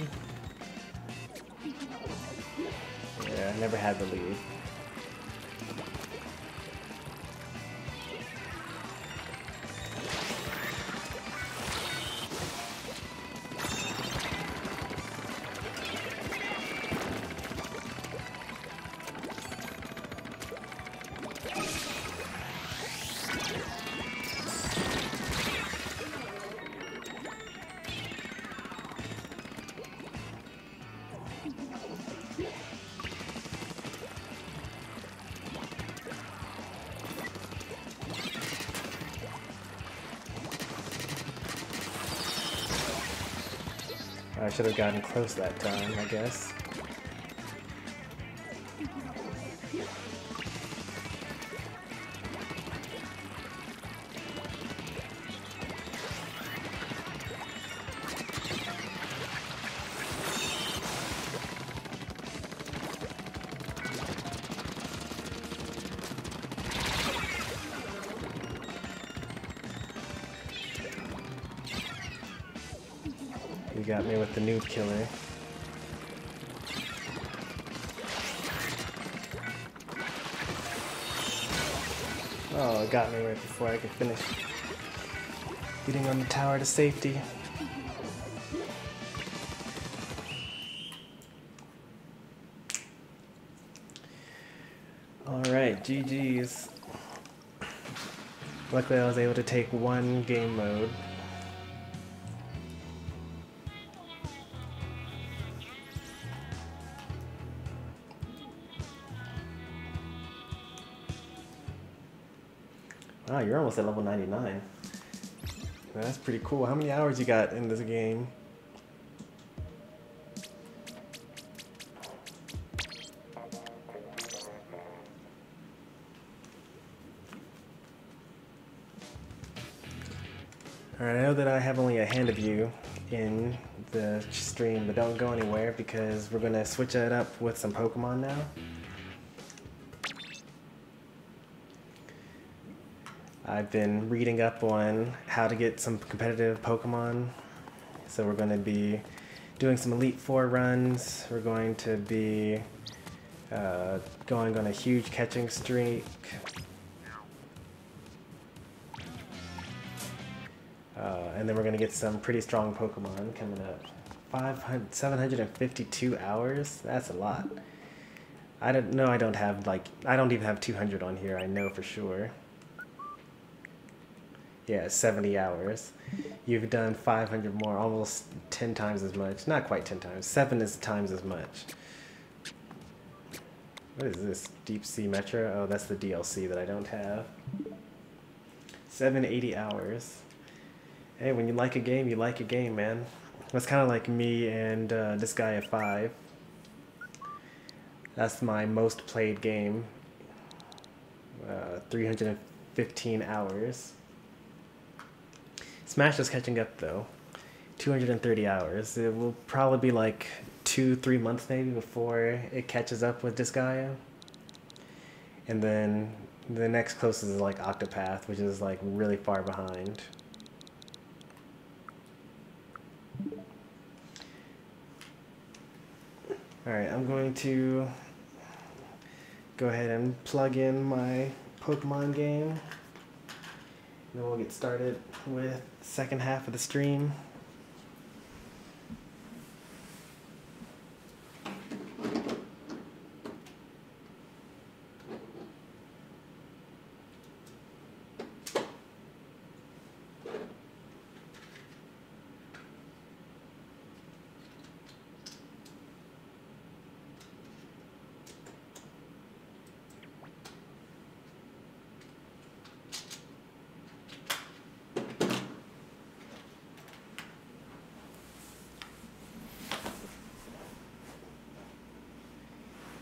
Yeah, I never had the lead. I should have gotten close that time, I guess. You got me with the noob killer. Oh, it got me right before I could finish getting on the tower to safety. Alright, GG's. Luckily I was able to take one game mode. Wow, you're almost at level 99. That's pretty cool. How many hours you got in this game? Alright, I know that I have only a hand of you in the stream, but don't go anywhere because we're going to switch it up with some Pokemon now. I've been reading up on how to get some competitive Pokemon. So we're going to be doing some Elite Four runs. We're going to be going on a huge catching streak. And then we're going to get some pretty strong Pokemon coming up. 752 hours? That's a lot. I don't know, I don't even have 200 on here, I know for sure. Yeah, 70 hours. You've done 500 more, almost 10 times as much. Not quite 10 times, 7 times as much. What is this? Deep Sea Metro? Oh, that's the DLC that I don't have. 780 hours. Hey, when you like a game, you like a game, man. That's kind of like me and this guy at 5. That's my most played game. 315 hours. Smash is catching up though. 230 hours. It will probably be like 2-3 months maybe before it catches up with Disgaea. And then the next closest is like Octopath, which is like really far behind. Alright, I'm going to go ahead and plug in my Pokemon game. Then we'll get started with the second half of the stream.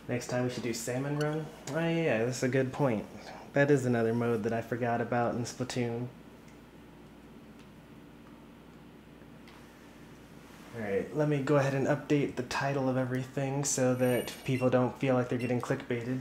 Next time we should do Salmon Run. Oh yeah, that's a good point. That is another mode that I forgot about in Splatoon. Alright, let me go ahead and update the title of everything so that people don't feel like they're getting clickbaited.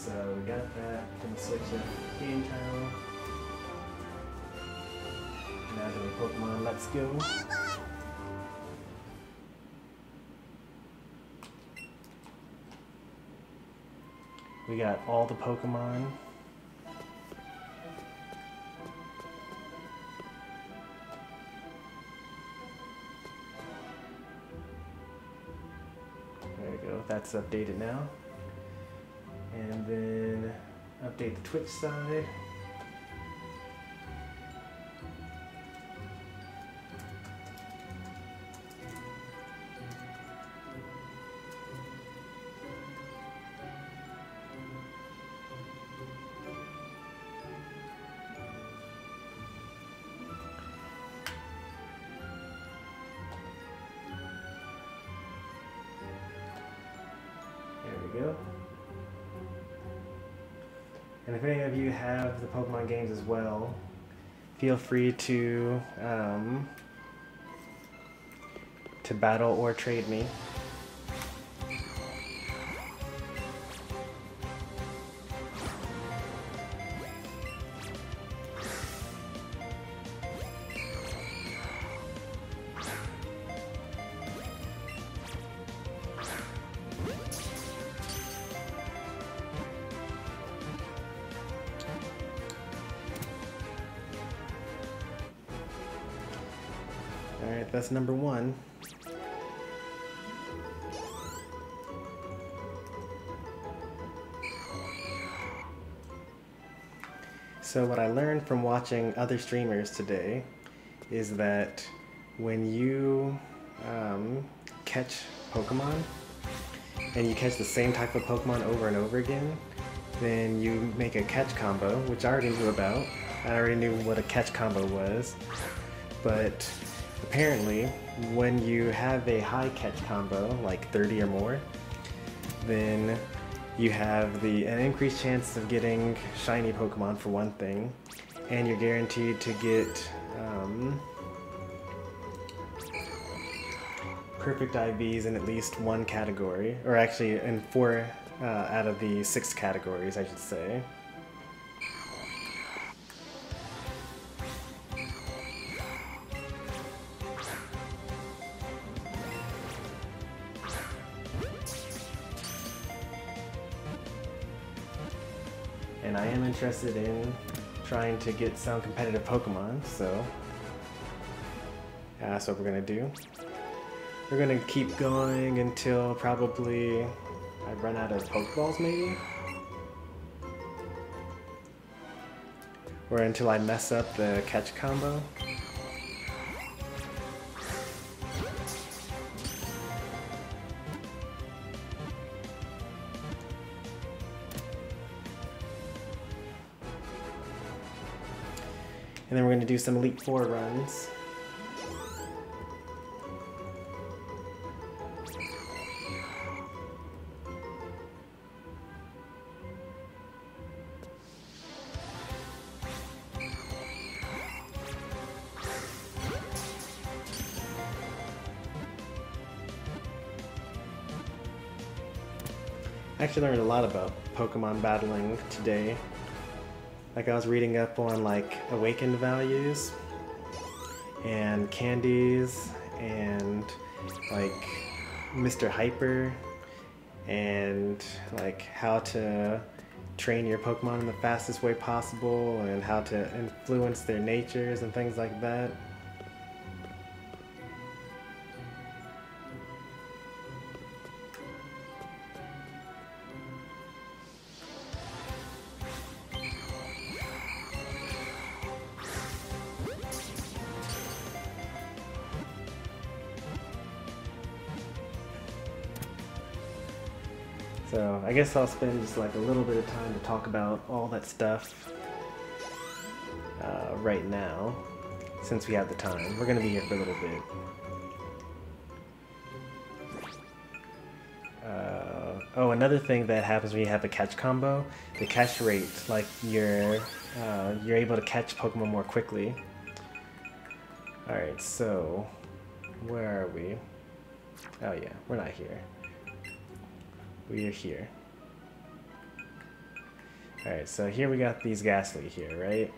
So we got that. Gonna switch to game title. Now doing Pokemon Let's Go. We got all the Pokemon. There we go, that's updated now. And then update the Twitch side. Go. And if any of you have the Pokemon games as well, feel free to battle or trade me. Alright, that's number 1. So what I learned from watching other streamers today is that when you catch Pokemon, and you catch the same type of Pokemon over and over again, then you make a catch combo, which I already knew about. I already knew what a catch combo was, but apparently, when you have a high catch combo, like 30 or more, then you have an increased chance of getting shiny Pokemon for one thing, and you're guaranteed to get perfect IVs in at least one category, or actually in 4 out of the 6 categories, I should say. And I am interested in trying to get some competitive Pokemon, so that's what we're gonna do. We're gonna keep going until probably I run out of Pokeballs, maybe? Or until I mess up the catch combo. And then we're going to do some Elite Four runs. I actually learned a lot about Pokemon battling today. Like, I was reading up on like awakened values and candies and like Mr. Hyper and like how to train your Pokemon in the fastest way possible and how to influence their natures and things like that. So I guess I'll spend just like a little bit of time to talk about all that stuff right now, since we have the time. We're going to be here for a little bit. Oh, another thing that happens when you have a catch combo, the catch rate, like you're able to catch Pokemon more quickly. Alright, so where are we? Oh yeah, we're not here. We are here. Alright, so here we got these Ghastly here, right?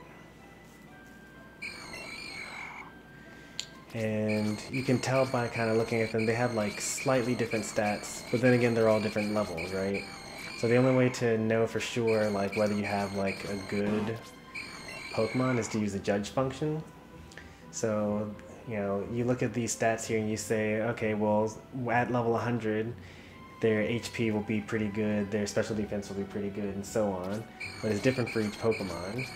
And you can tell by kind of looking at them, they have like slightly different stats, but then again, they're all different levels, right? So the only way to know for sure like whether you have like a good Pokemon is to use the judge function. So, you know, you look at these stats here and you say, okay, well, at level 100, their HP will be pretty good, their special defense will be pretty good, and so on. But it's different for each Pokemon.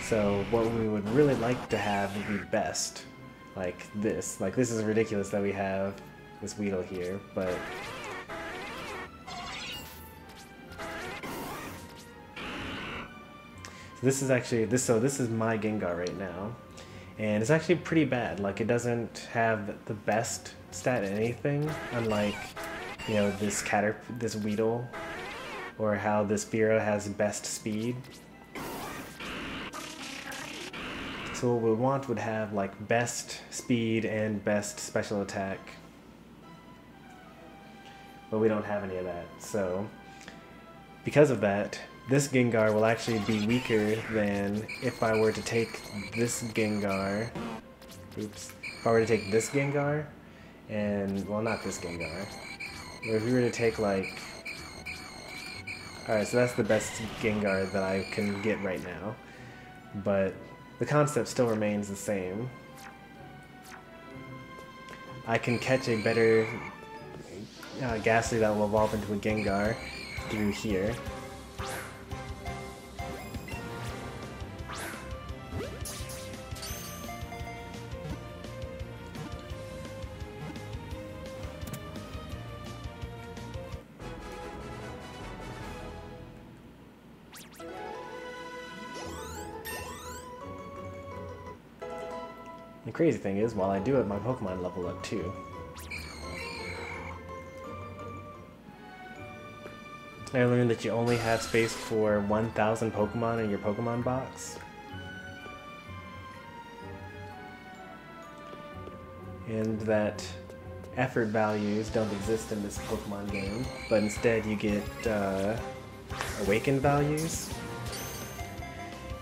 So what we would really like to have would be best. Like this. Like, this is ridiculous that we have this Weedle here, but... So this is actually, this is my Gengar right now. And it's actually pretty bad. Like, it doesn't have the best stat in anything, unlike, you know, this Weedle, or how this Fearow has best speed. So what we want would have like best speed and best special attack. But we don't have any of that. So because of that, this Gengar will actually be weaker than if I were to take this Gengar. Oops. If I were to take this Gengar and, well, not this Gengar. But if we were to take like... Alright, so that's the best Gengar that I can get right now. But the concept still remains the same. I can catch a better Ghastly that will evolve into a Gengar through here. The crazy thing is, while I do it, my Pokemon level up too. I learned that you only have space for 1,000 Pokemon in your Pokemon box. And that effort values don't exist in this Pokemon game, but instead you get awakened values.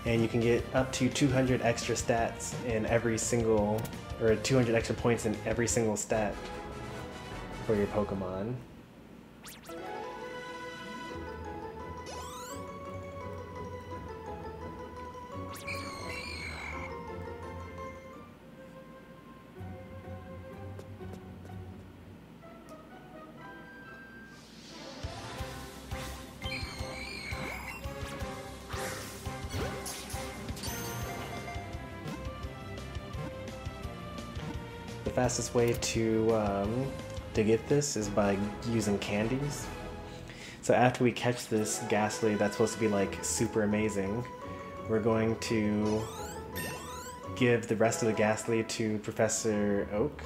And you can get up to 200 extra stats in every single, or 200 extra points in every single stat for your Pokemon. The fastest way to get this is by using candies. So after we catch this Ghastly that's supposed to be like super amazing, we're going to give the rest of the Ghastly to Professor Oak,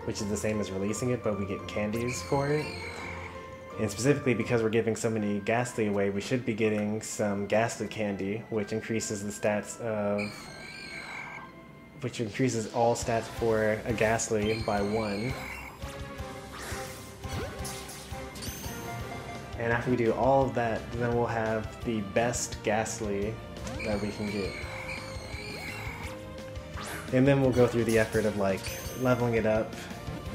which is the same as releasing it, but we get candies for it. And specifically because we're giving so many Ghastly away, we should be getting some Ghastly candy, which increases the stats of... which increases all stats for a Ghastly by 1. And after we do all of that, then we'll have the best Ghastly that we can get. And then we'll go through the effort of like leveling it up,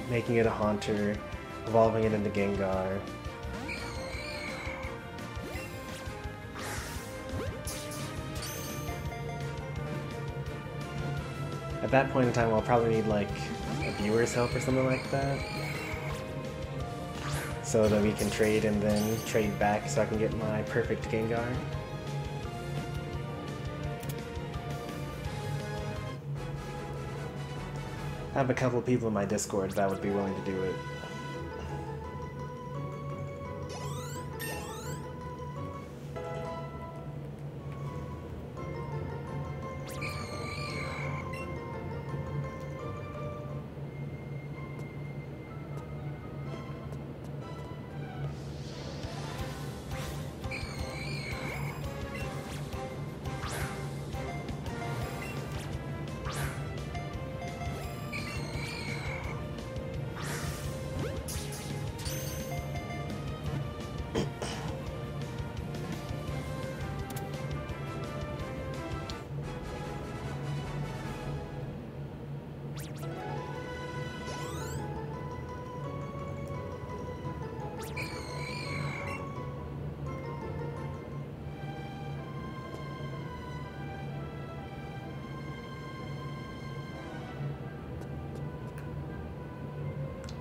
making it a Haunter, evolving it into Gengar. At that point in time, I'll probably need like a viewer's help or something like that, so that we can trade and then trade back so I can get my perfect Gengar. I have a couple of people in my Discord that would be willing to do it.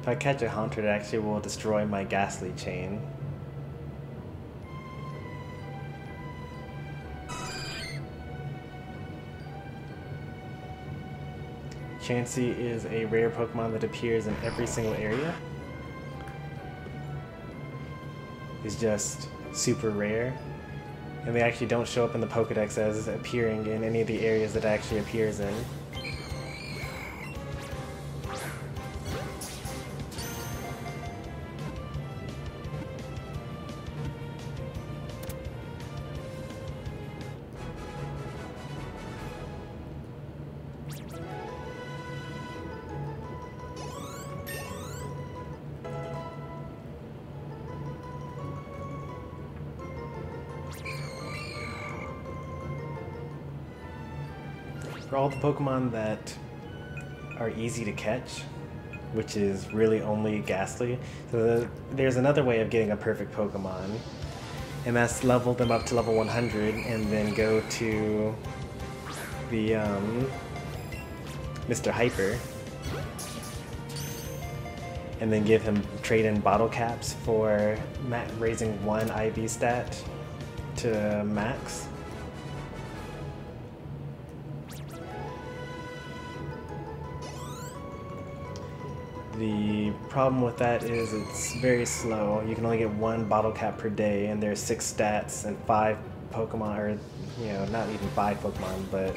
If I catch a Haunter, it actually will destroy my Ghastly chain. Chansey is a rare Pokemon that appears in every single area. It's just super rare. And they actually don't show up in the Pokedex as appearing in any of the areas that it actually appears in. For all the Pokemon that are easy to catch, which is really only Ghastly, so there's another way of getting a perfect Pokemon, and that's level them up to level 100 and then go to the Mr. Hyper and then give him trade-in bottle caps for raising 1 IV stat to max. The problem with that is it's very slow. You can only get 1 bottle cap per day, and there's 6 stats and 5 Pokemon, or not even 5 Pokemon, but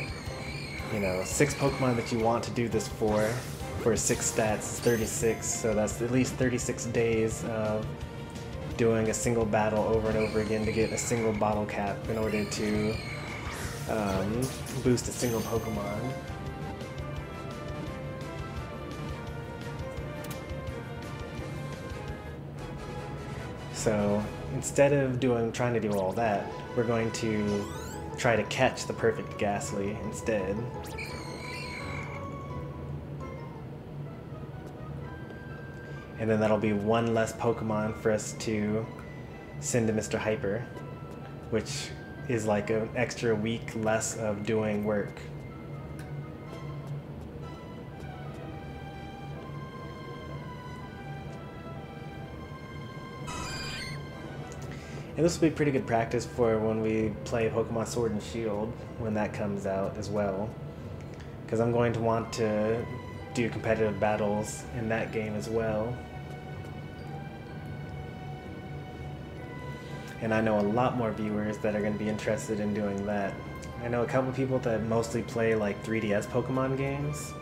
6 Pokemon that you want to do this for 6 stats is 36. So that's at least 36 days of doing a single battle over and over again to get a single bottle cap in order to boost a single Pokemon. So instead of trying to do all that, we're going to try to catch the perfect Ghastly instead. And then that'll be 1 less Pokemon for us to send to Mr. Hyper, which is like an extra week less of doing work. And this will be pretty good practice for when we play Pokemon Sword and Shield, when that comes out as well. Because I'm going to want to do competitive battles in that game as well. And I know a lot more viewers that are going to be interested in doing that. I know a couple people that mostly play like 3DS Pokemon games.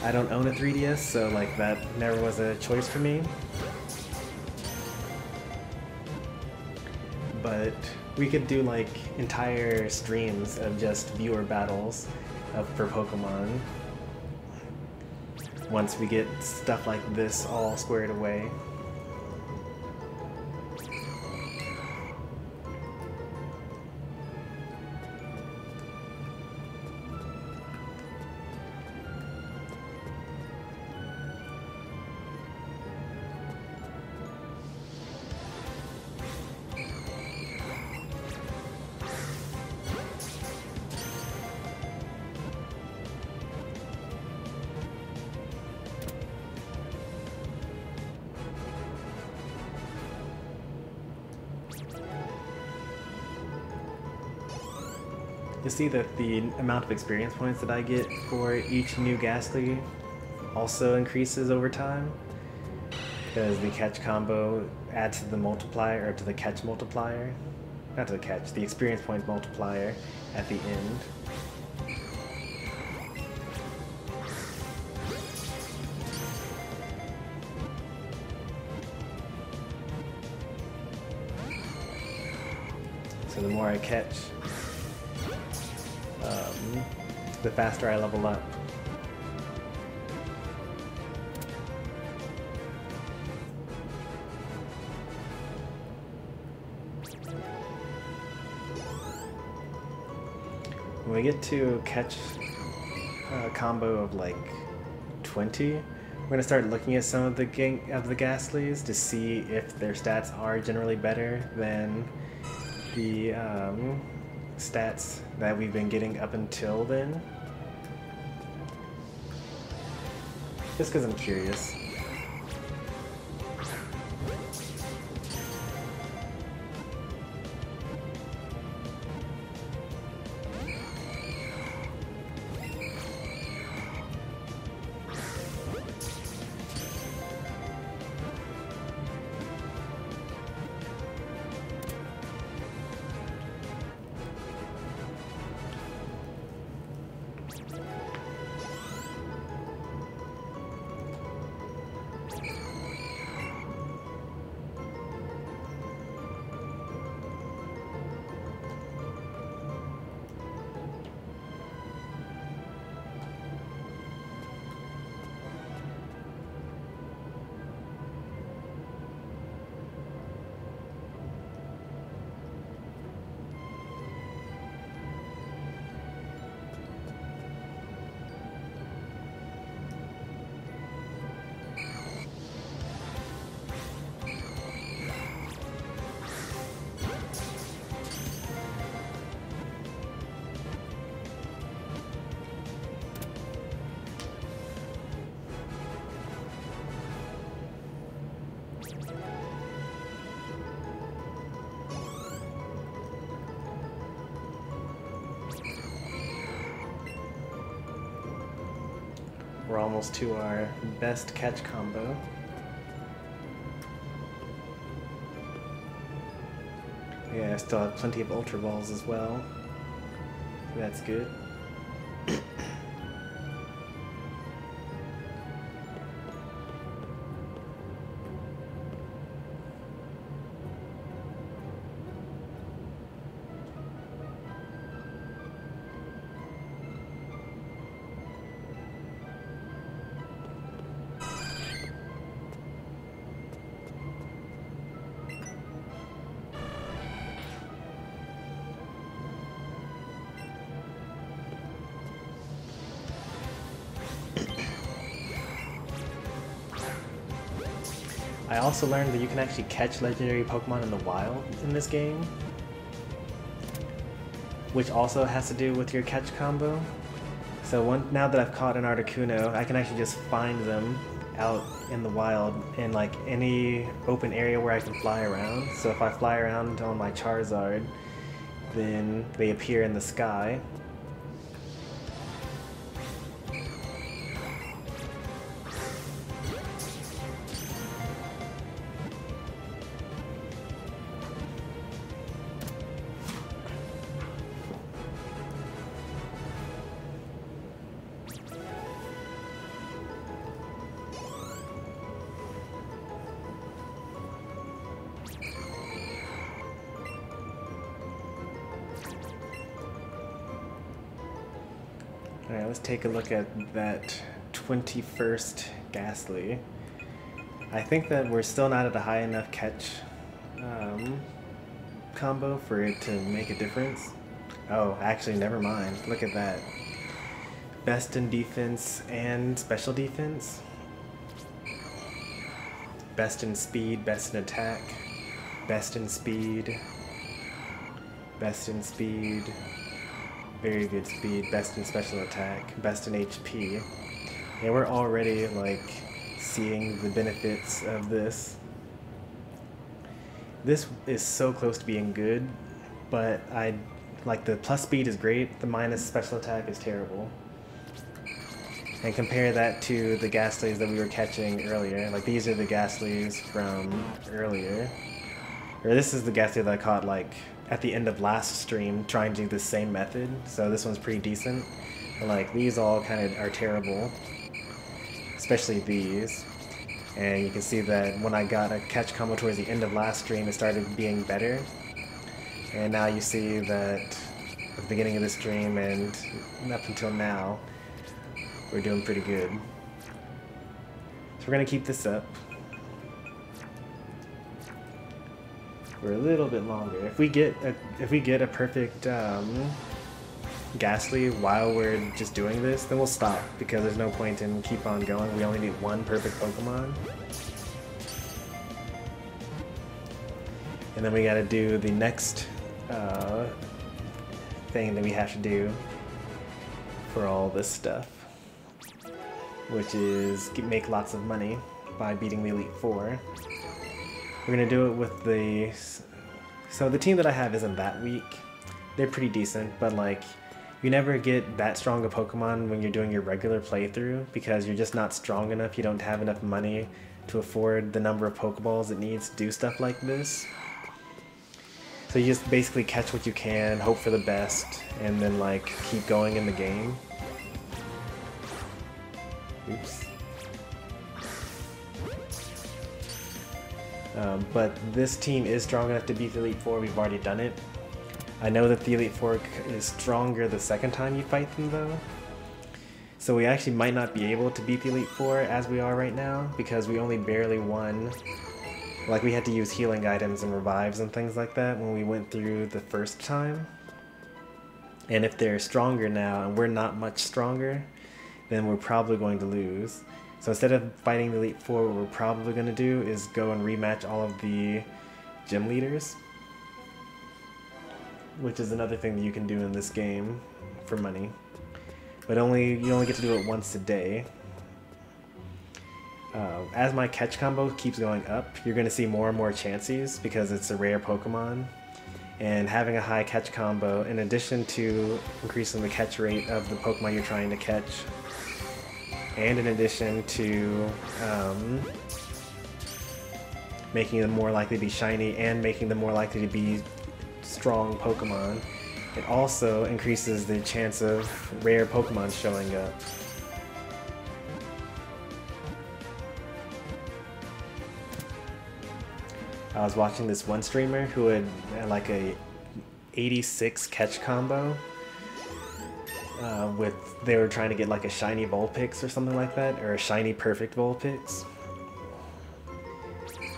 I don't own a 3DS, so like that never was a choice for me. But we could do like entire streams of just viewer battles for Pokemon once we get stuff like this all squared away. You'll see that the amount of experience points that I get for each new Ghastly also increases over time, because the catch combo adds to the multiplier, or to the catch multiplier. Not to the catch, the experience point multiplier at the end. So the more I catch, the faster I level up. When we get to catch a combo of like 20, we're gonna start looking at some of the Ghastlies to see if their stats are generally better than the stats that we've been getting up until then. Just because I'm curious. We're almost to our best catch combo. Yeah, I still have plenty of Ultra Balls as well. So that's good. I also learned that you can actually catch legendary Pokemon in the wild in this game, which also has to do with your catch combo. So now that I've caught an Articuno, I can actually just find them out in the wild in like any open area where I can fly around. So if I fly around on my Charizard, then they appear in the sky. Alright, let's take a look at that 21st Ghastly. I think that we're still not at a high enough catch combo for it to make a difference. Oh, actually, never mind. Look at that. Best in defense and special defense. Best in speed, best in attack. Best in speed. Best in speed. Very good speed, best in special attack, best in HP. And we're already like seeing the benefits of this. This is so close to being good, but like the plus speed is great, the minus special attack is terrible. And compare that to the Ghastlies that we were catching earlier. Like these are the Ghastlies from earlier. Or this is the Ghastly that I caught like at the end of last stream trying to do the same method, so this one's pretty decent. And like these all kind of are terrible, especially these. And you can see that when I got a catch combo towards the end of last stream, it started being better. And now you see that at the beginning of the stream and up until now, we're doing pretty good. So we're gonna keep this up. for a little bit longer. If we get a perfect Ghastly while we're just doing this, then we'll stop because there's no point in keep on going. We only need one perfect Pokemon. And then we gotta do the next thing that we have to do for all this stuff, which is make lots of money by beating the Elite Four. We're gonna do it with the... So the team that I have isn't that weak. They're pretty decent, but like, you never get that strong a Pokemon when you're doing your regular playthrough because you're just not strong enough. You don't have enough money to afford the number of Pokeballs it needs to do stuff like this. So you just basically catch what you can, hope for the best, and then like keep going in the game. Oops. But this team is strong enough to beat the Elite Four. We've already done it. I know that the Elite Four is stronger the second time you fight them though. So we actually might not be able to beat the Elite Four as we are right now because we only barely won. Like we had to use healing items and revives and things like that when we went through the first time. And if they're stronger now and we're not much stronger, then we're probably going to lose. So instead of fighting the Elite Four, what we're probably going to do is go and rematch all of the gym leaders, which is another thing that you can do in this game for money. But you only get to do it once a day. As my catch combo keeps going up, you're going to see more and more Chanseys because it's a rare Pokemon. And having a high catch combo, in addition to increasing the catch rate of the Pokemon you're trying to catch, and in addition to making them more likely to be shiny and making them more likely to be strong Pokemon, it also increases the chance of rare Pokemon showing up. I was watching this one streamer who had like a 86 catch combo they were trying to get like a shiny Vulpix or something like that, or a shiny perfect Vulpix.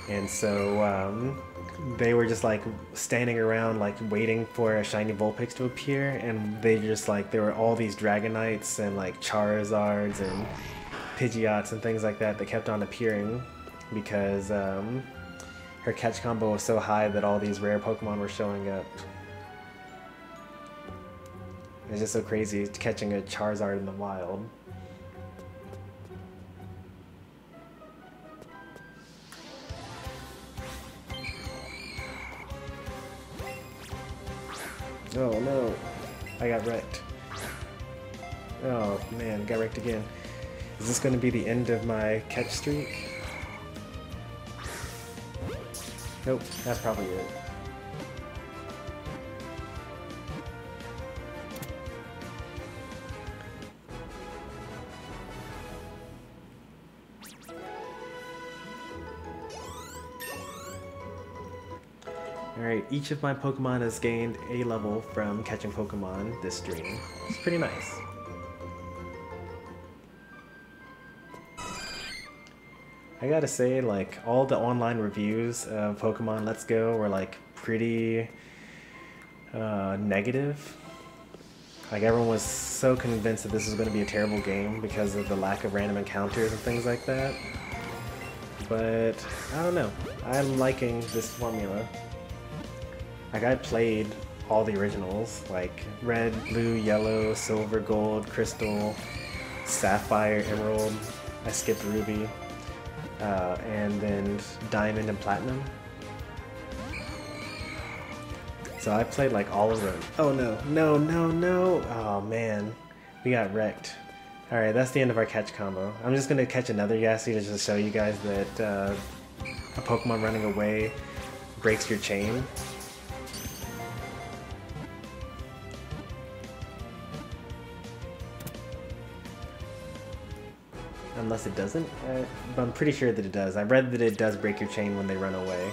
And so they were just like standing around like waiting for a shiny Vulpix to appear, and they just like, there were all these Dragonites and like Charizards and Pidgeots and things like that that kept on appearing because her catch combo was so high that all these rare Pokemon were showing up. It's just so crazy catching a Charizard in the wild. Oh no, I got wrecked. Oh man, got wrecked again. Is this going to be the end of my catch streak? Nope, that's probably it. Alright, each of my Pokemon has gained a level from catching Pokemon this stream. It's pretty nice. I gotta say, like, all the online reviews of Pokemon Let's Go were, like, pretty negative. Like, everyone was so convinced that this was going to be a terrible game because of the lack of random encounters and things like that. But, I don't know. I'm liking this formula. Like, I played all the originals, like Red, Blue, Yellow, Silver, Gold, Crystal, Sapphire, Emerald. I skipped Ruby. And then Diamond and Platinum. So I played like all of them. Oh no, no, no, no! Oh man, we got wrecked. Alright, that's the end of our catch combo. I'm just gonna catch another Ghastly to just show you guys that a Pokemon running away breaks your chain. Unless it doesn't, but I'm pretty sure that it does. I read that it does break your chain when they run away.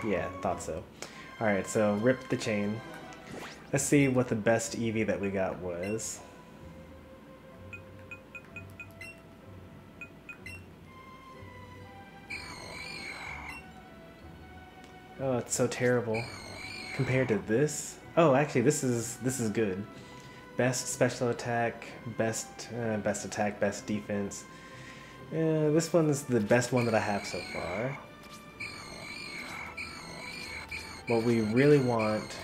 Yeah, thought so. Alright, so rip the chain. Let's see what the best Eevee that we got was. Oh, it's so terrible. Compared to this? Oh, actually, this is good. Best special attack, best attack, best defense. This one's the best one that I have so far. What we really want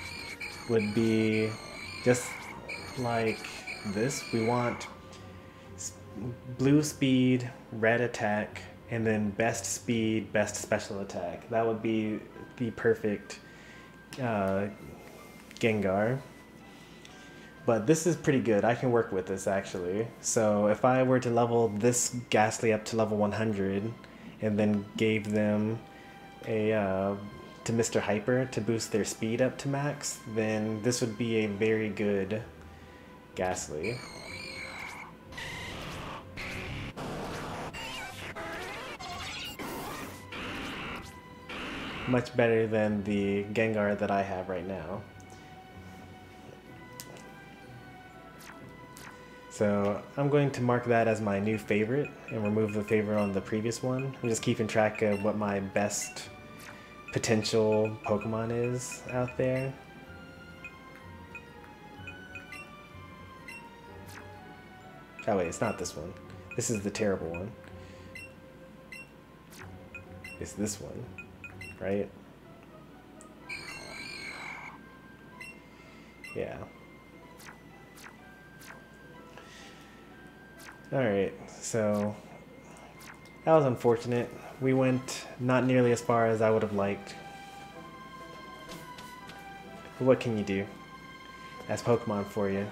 would be just like this. We want blue speed, red attack, and then best speed, best special attack. That would be the perfect Gengar. But this is pretty good. I can work with this actually. So if I were to level this Ghastly up to level 100 and then gave them a to Mr. Hyper to boost their speed up to max, then this would be a very good Ghastly. Much better than the Gengar that I have right now. So I'm going to mark that as my new favorite and remove the favorite on the previous one. I'm just keeping track of what my best potential Pokemon is out there. Oh wait, it's not this one. This is the terrible one. It's this one, right? Yeah. Alright, so that was unfortunate. We went not nearly as far as I would have liked. But what can you do? That's Pokemon for you.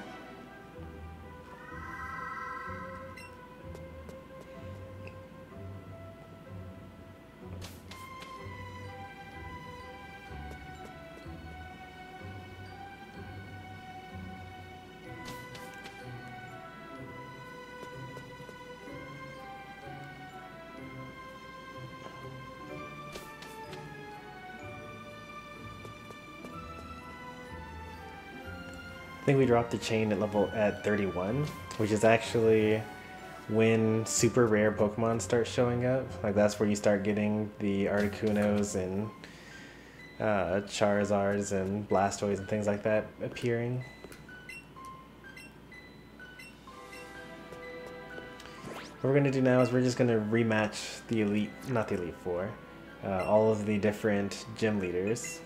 I think we dropped the chain at 31, which is actually when super rare Pokemon start showing up. Like that's where you start getting the Articunos and Charizards and Blastoids and things like that appearing. What we're gonna do now is we're just gonna rematch the Elite, not the Elite Four, all of the different gym leaders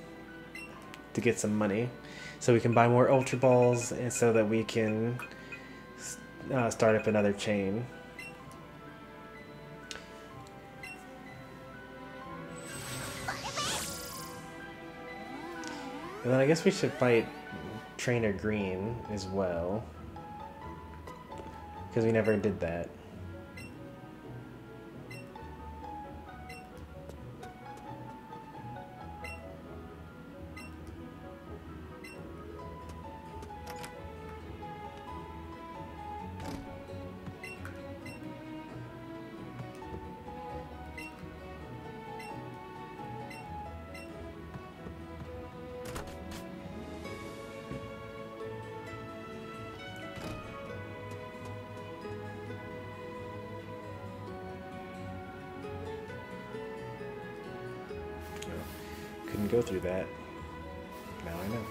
to get some money. So we can buy more Ultra Balls and so that we can start up another chain. And then I guess we should fight Trainer Green as well, because we never did that. Couldn't go through that. Now I know.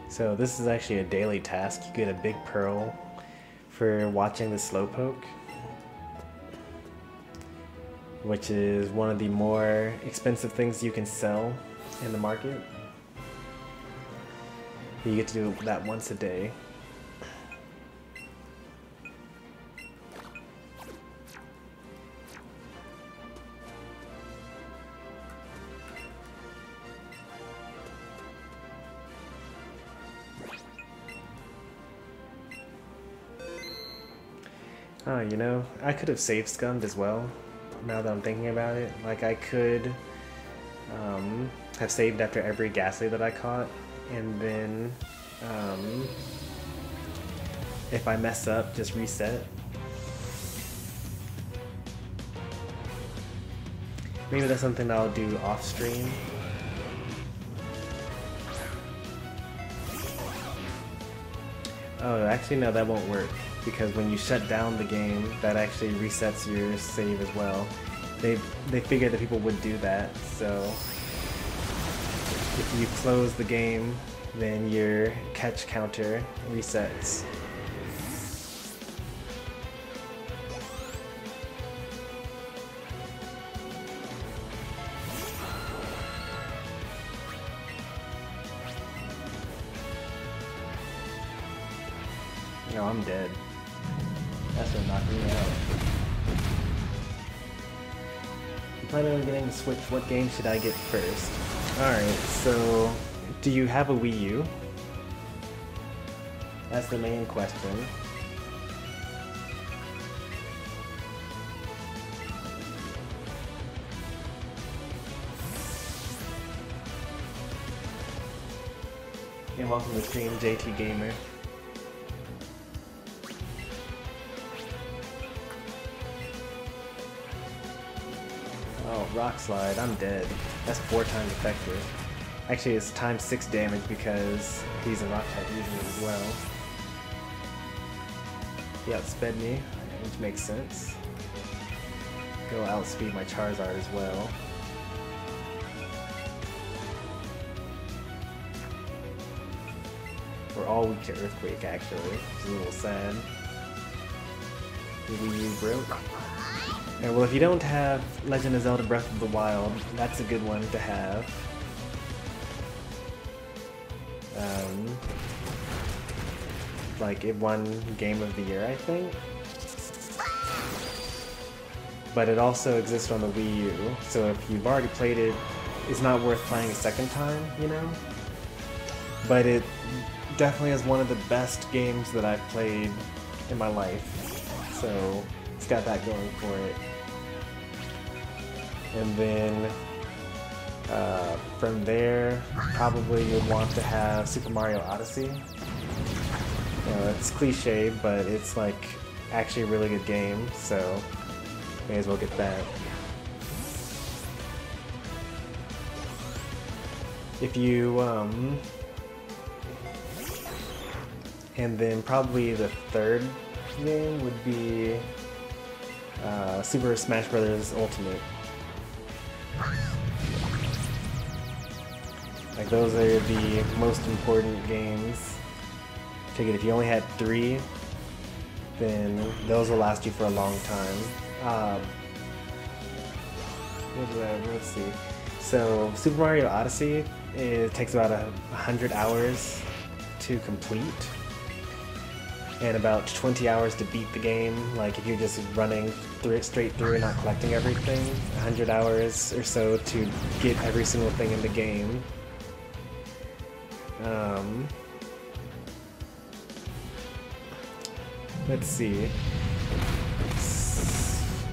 So this is actually a daily task. You get a big pearl for watching the Slowpoke, which is one of the more expensive things you can sell in the market. You get to do that once a day. Oh, you know, I could have save scummed as well, now that I'm thinking about it. Like, I could have saved after every Ghastly that I caught, and then if I mess up, just reset. Maybe that's something I'll do off stream. Oh, actually no, that won't work, because when you shut down the game, that actually resets your save as well. They figured that people would do that, so if you close the game, then your catch counter resets. No, I'm dead. That's what knocked me out. I'm planning on getting the Switch. What game should I get first? Alright, so do you have a Wii U? That's the main question. And welcome to stream, JT Gamer. Oh, Rock Slide, I'm dead. That's 4 times effective. Actually, it's times 6 damage because he's a rock type using it as well. He outsped me, which makes sense. He'll outspeed my Charizard as well. We're all weak to Earthquake, actually, which is a little sad. The Wii U broke. And well, if you don't have Legend of Zelda Breath of the Wild, that's a good one to have. Like, it won Game of the Year, I think. But it also exists on the Wii U, so if you've already played it, it's not worth playing a second time, you know? But it definitely is one of the best games that I've played in my life. So it's got that going for it. And then from there, probably you'd want to have Super Mario Odyssey. You know, it's cliche, but it's like actually a really good game, so may as well get that. If you and then probably the third game would be Super Smash Bros. Ultimate. Like, those are the most important games. Figured if you only had 3, then those will last you for a long time. Let's see. So Super Mario Odyssey, it takes about 100 hours to complete, and about 20 hours to beat the game. Like, if you're just running through it straight through and not collecting everything, 100 hours or so to get every single thing in the game. Let's see.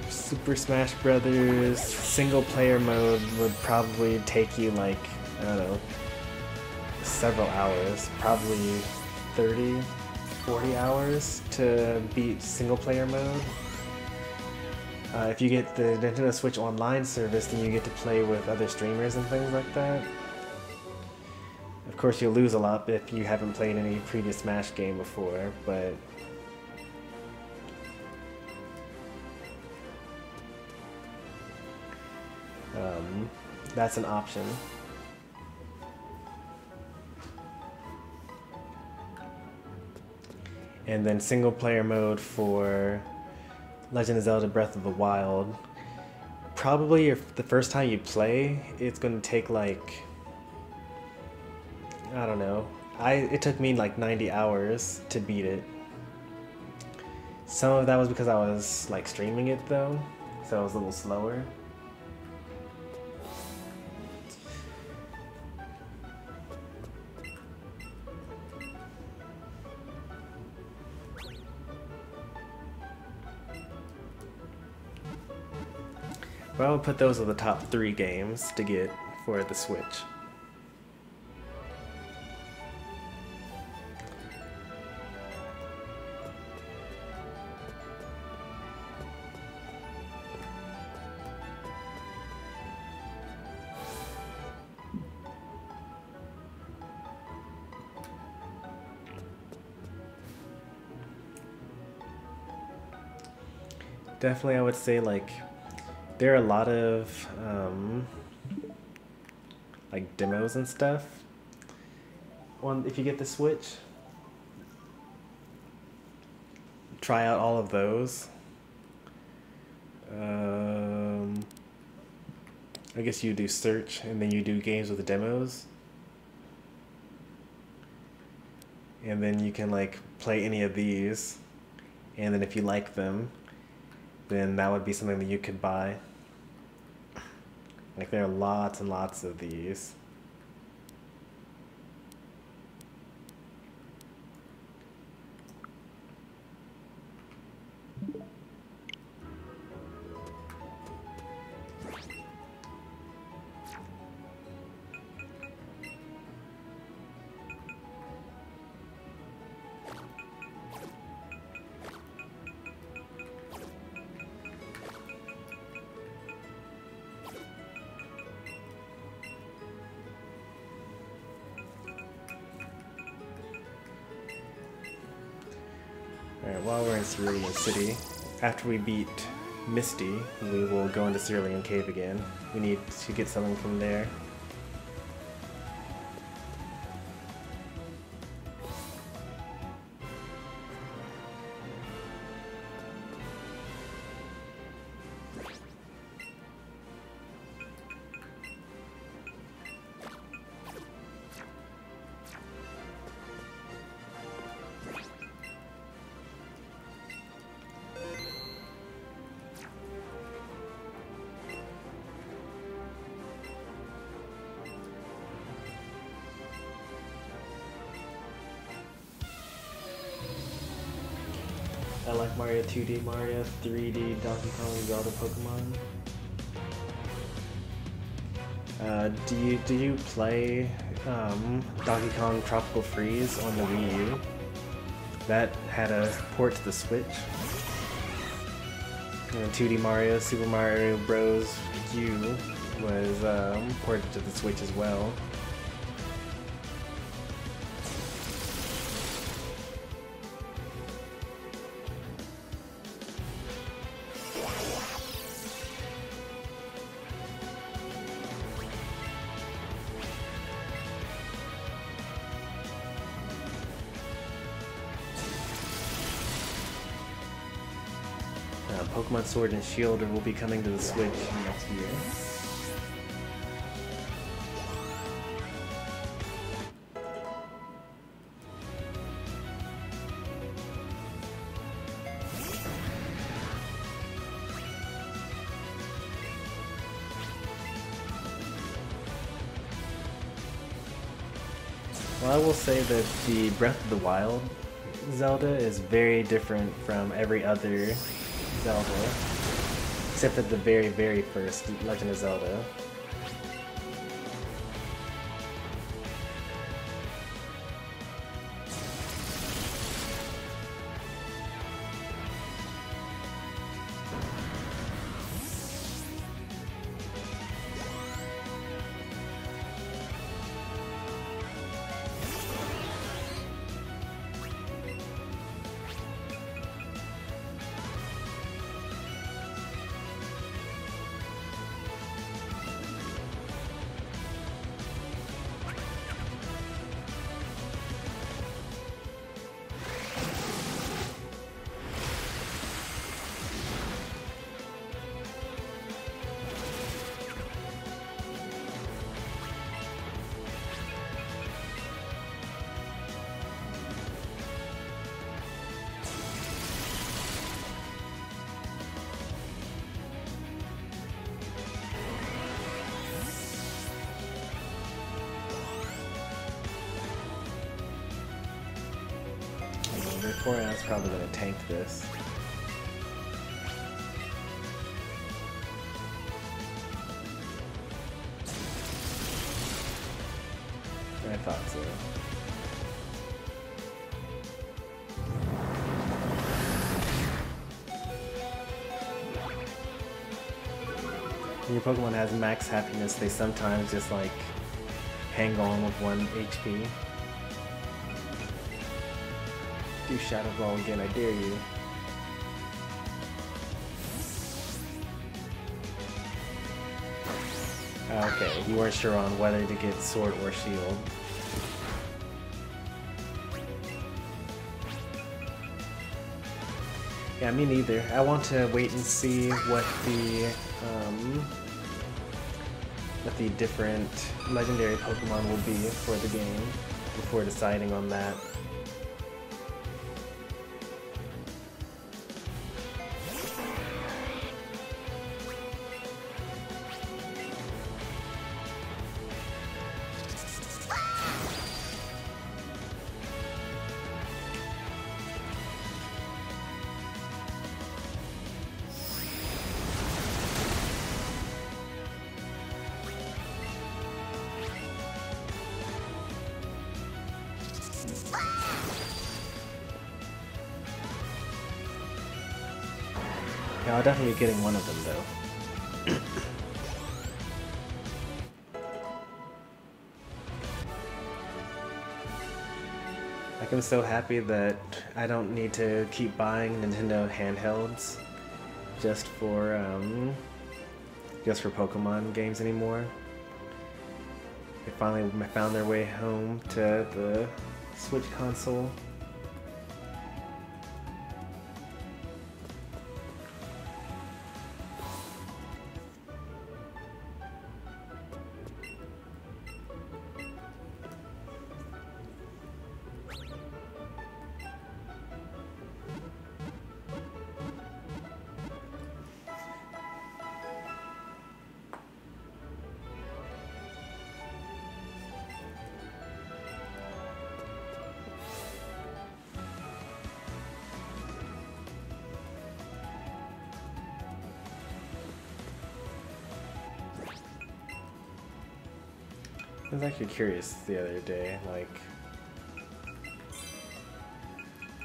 Super Smash Brothers single player mode would probably take you, like, I don't know, several hours, probably 30, 40 hours to beat single player mode. If you get the Nintendo Switch Online service, then you get to play with other streamers and things like that. Of course, you'll lose a lot if you haven't played any previous Smash game before, but that's an option. And then single player mode for Legend of Zelda Breath of the Wild. Probably if the first time you play, it's going to take, like, I don't know. It took me like 90 hours to beat it. Some of that was because I was, like, streaming it though, so it was a little slower. But I would put those as the top 3 games to get for the Switch. Definitely, I would say like there are a lot of like demos and stuff on if you get the Switch. Try out all of those. I guess you do search and then you do games with the demos. And then you can like play any of these, and then if you like them, then that would be something that you could buy. Like there are lots and lots of these. Alright, while we're in Cerulean City, after we beat Misty, we will go into Cerulean Cave again. We need to get something from there. I like Mario 2D, Mario 3D, Donkey Kong, Zelda, Pokemon. Do you play Donkey Kong Tropical Freeze on the Wii U? That had a port to the Switch. And 2D Mario, Super Mario Bros. U was ported to the Switch as well. Pokemon Sword and Shield will be coming to the Switch next year. Well, I will say that the Breath of the Wild Zelda is very different from every other Zelda, except for the very, very first Legend of Zelda. Vaporeon's probably going to tank this. I thought so. When your Pokemon has max happiness, they sometimes just like hang on with 1 HP. Do Shadow Ball again, I dare you. Okay, you weren't sure on whether to get Sword or Shield. Yeah, me neither. I want to wait and see what the different legendary Pokemon will be for the game before deciding on that. Yeah, I'll definitely be getting one of them though. Like, I'm so happy that I don't need to keep buying Nintendo handhelds just for Pokemon games anymore. They finally found their way home to the Switch console. I was actually curious the other day, like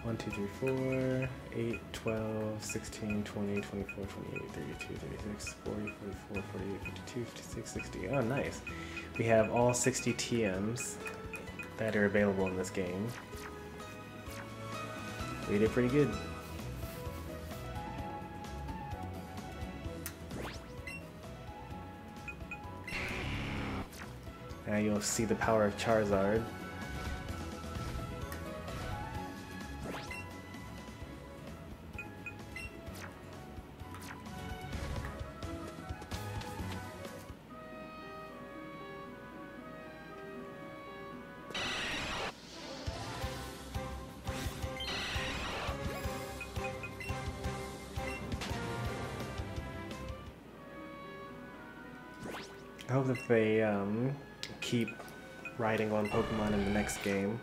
1, 2, 3, 4, 8, 12, 16, 20, 24, 28, 32, 36, 40, 44, 48, 52, 56, 60. Oh, nice. We have all 60 TMs that are available in this game. We did pretty good. Now you'll see the power of Charizard. I hope that they keep riding on Pokemon in the next game.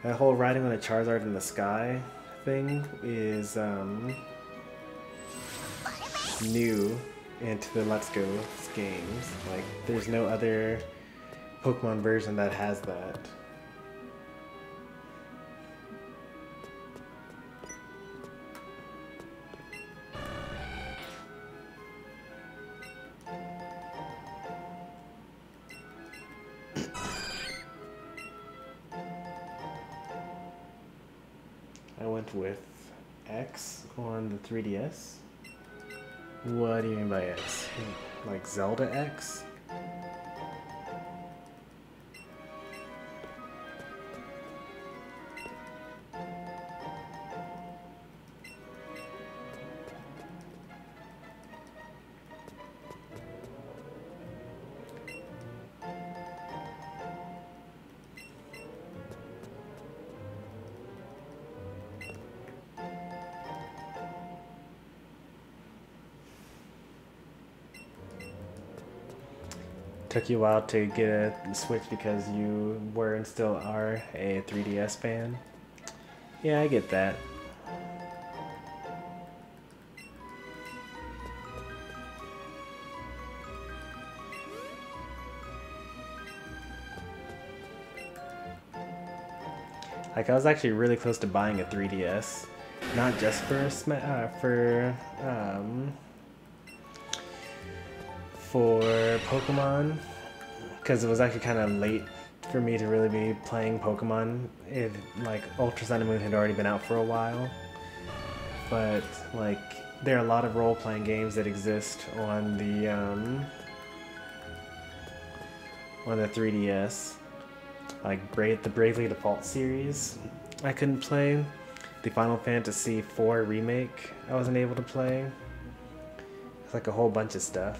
That whole riding on a Charizard in the sky thing is new into the Let's Go games. Like, there's no other Pokemon version that has that. I went with X on the 3DS. What do you mean by X? Like Zelda X? Took you a while to get a Switch because you were and still are a 3DS fan. Yeah, I get that. Like I was actually really close to buying a 3DS, not just for Pokemon, because it was actually kind of late for me to really be playing Pokemon. Like Ultra Sun and Moon had already been out for a while, but like there are a lot of role-playing games that exist on the 3DS, like the Bravely Default series. I couldn't play. The Final Fantasy IV remake I wasn't able to play. It's like a whole bunch of stuff.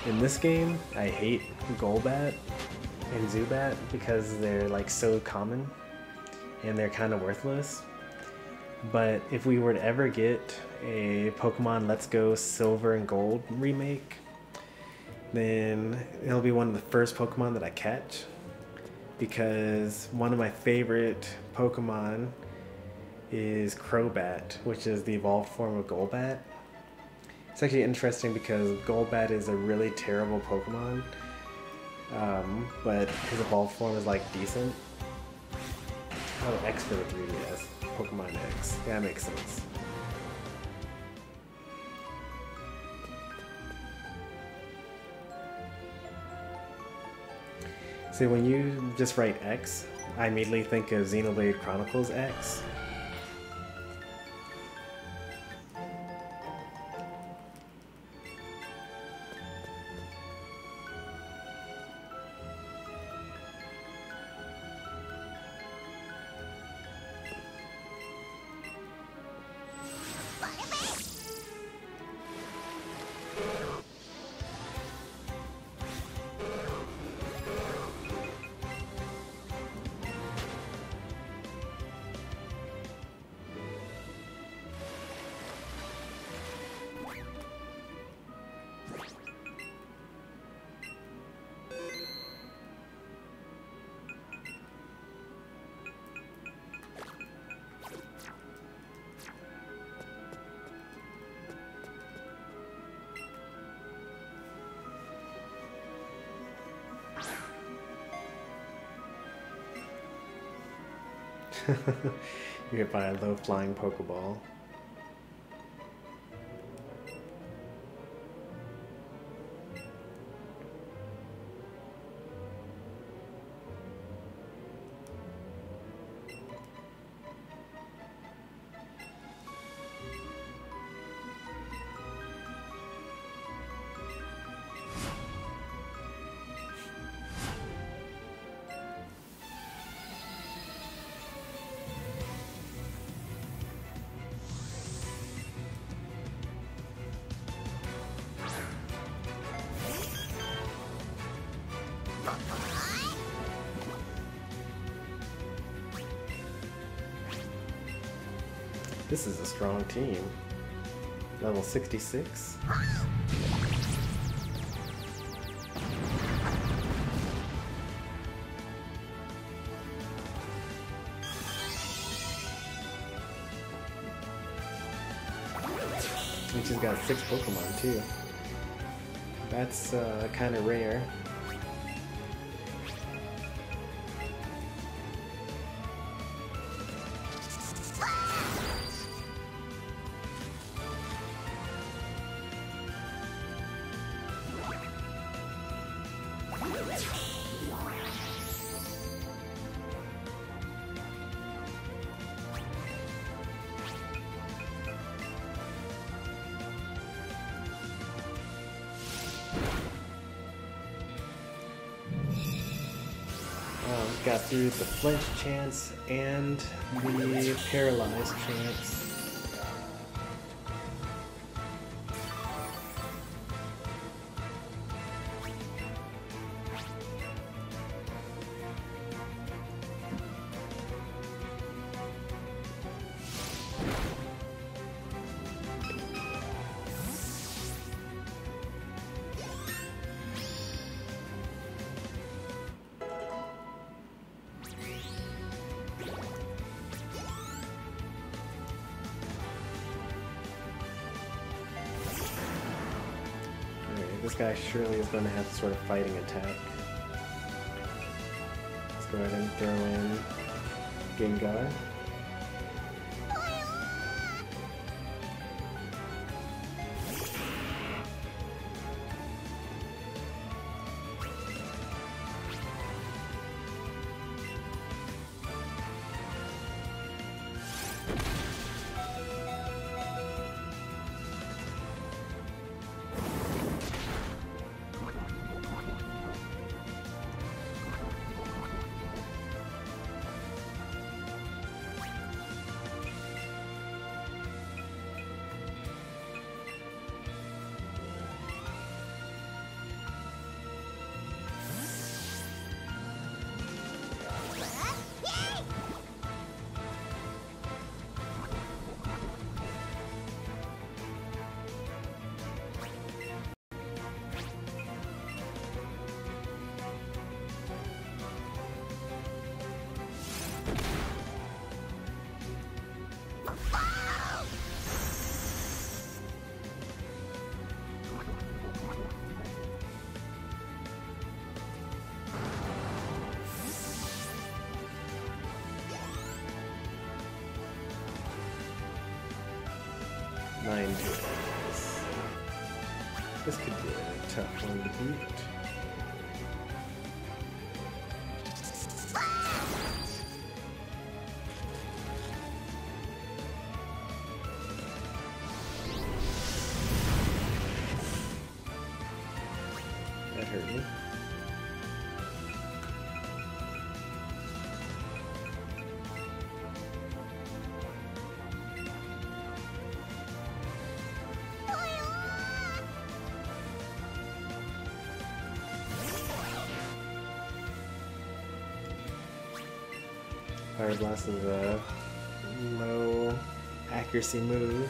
In this game, I hate Golbat and Zubat because they're like so common and they're kind of worthless. But if we were to ever get a Pokemon Let's Go Silver and Gold remake, then it'll be one of the first Pokemon that I catch, because one of my favorite Pokemon is Crobat, which is the evolved form of Golbat. It's actually interesting because Golbat is a really terrible Pokemon, but his evolved form is like decent. Oh, X for the 3DS. Pokemon X. Yeah, that makes sense. See, when you just write X, I immediately think of Xenoblade Chronicles X. You're hit by a low-flying Pokeball. This is a strong team. Level 66. And she's got 6 Pokemon too. That's kind of rare. Got through the flinch chance and the paralyzed chance. this guy surely is going to have some sort of fighting attack. Let's go ahead and throw in Gengar. This could be a tough one to beat. That hurt me. Fire Blast is a low accuracy move.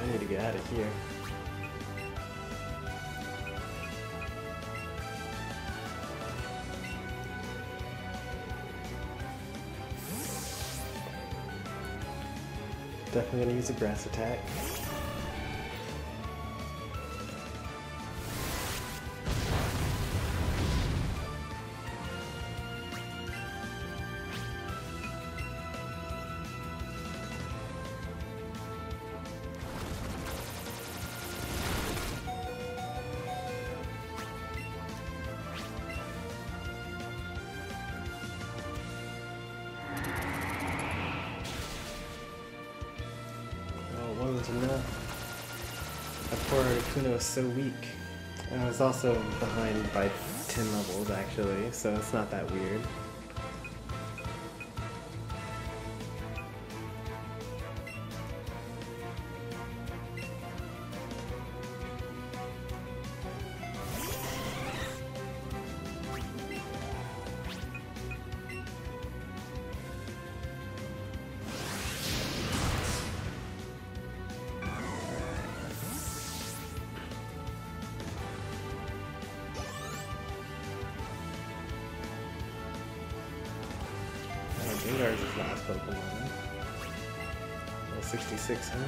I need to get out of here. Definitely gonna use a grass attack. Wasn't enough. That poor Articuno is so weak. I was also behind by 10 levels actually, so it's not that weird. Gengar's his last Pokemon. 66, huh?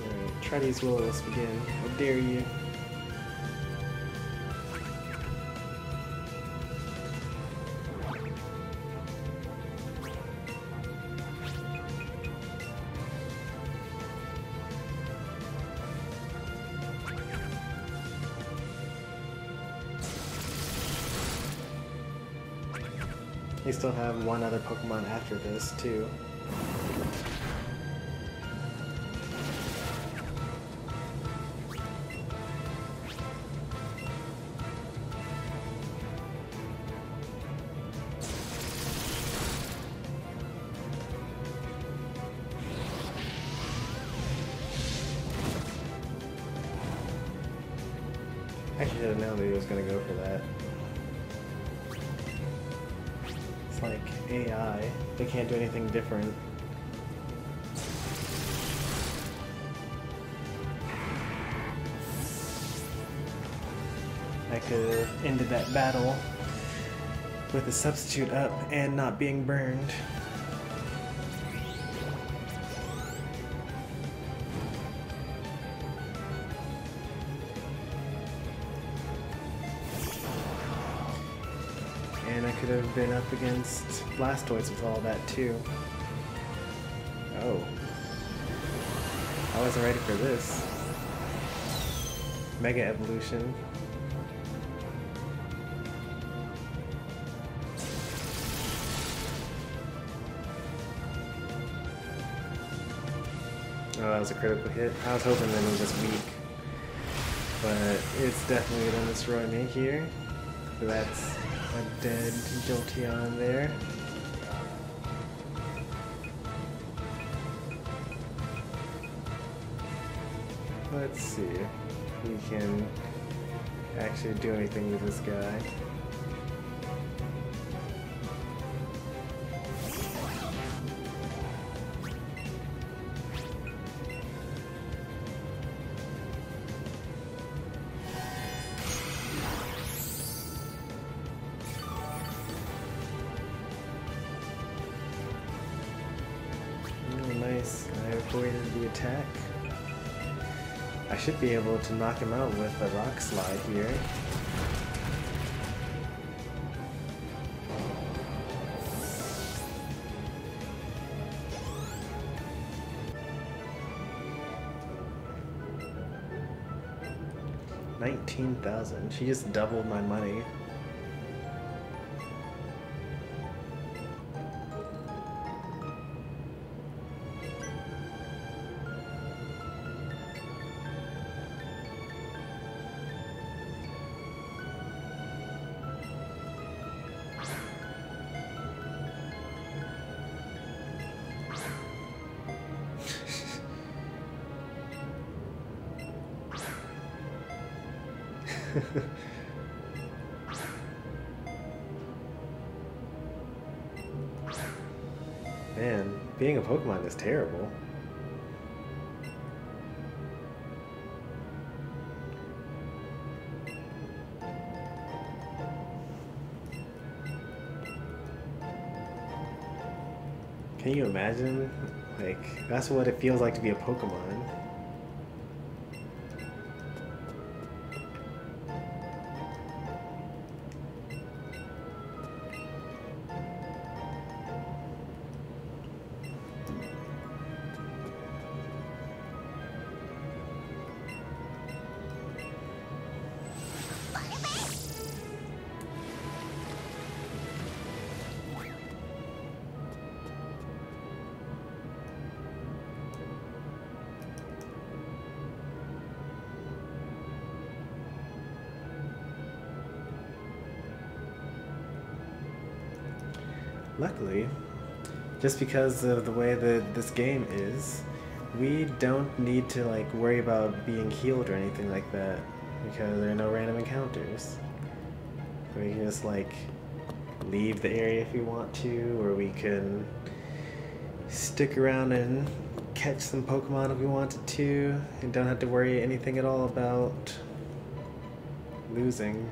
Alright, try to use Will-O-Wisp again. How dare you? We still have one other Pokemon after this, too. I should have known that he was gonna go for that. It's like AI. They can't do anything different. I could have ended that battle with a substitute up and not being burned. And I could have been up against Blastoise with all that too. Oh. I wasn't ready for this. Mega Evolution. Oh, that was a critical hit. I was hoping that it was just weak. But it's definitely gonna destroy me here. So that's a dead Jolteon there. Let's see if we can actually do anything with this guy. Nice, I avoided the attack. I should be able to knock him out with a rock slide here. $19,000. She just doubled my money. Man, being a Pokemon is terrible. Can you imagine? Like, that's what it feels like to be a Pokemon. Luckily, just because of the way that this game is, we don't need to like worry about being healed or anything like that because there are no random encounters. We can just like leave the area if we want to, or we can stick around and catch some Pokemon if we wanted to, and don't have to worry anything at all about losing.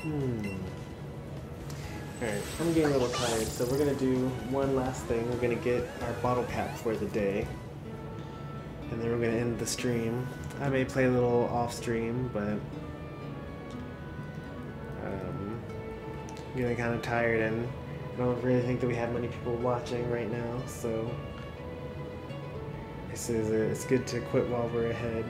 Alright, I'm getting a little tired, so we're gonna do one last thing. We're gonna get our bottle cap for the day. And then we're gonna end the stream. I may play a little off stream, but I'm getting kind of tired and I don't really think that we have many people watching right now, so it's good to quit while we're ahead.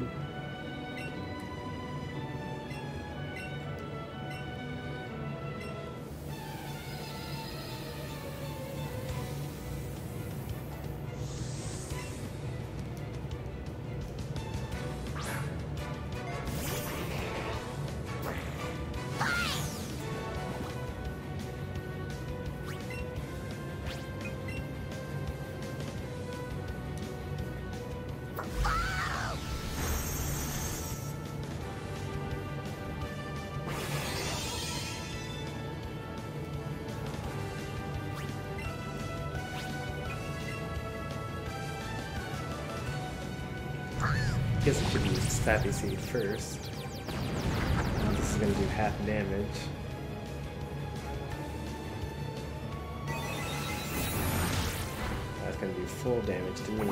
I guess we should use Sappy Seed first. This is going to do half damage. That's going to do full damage to me.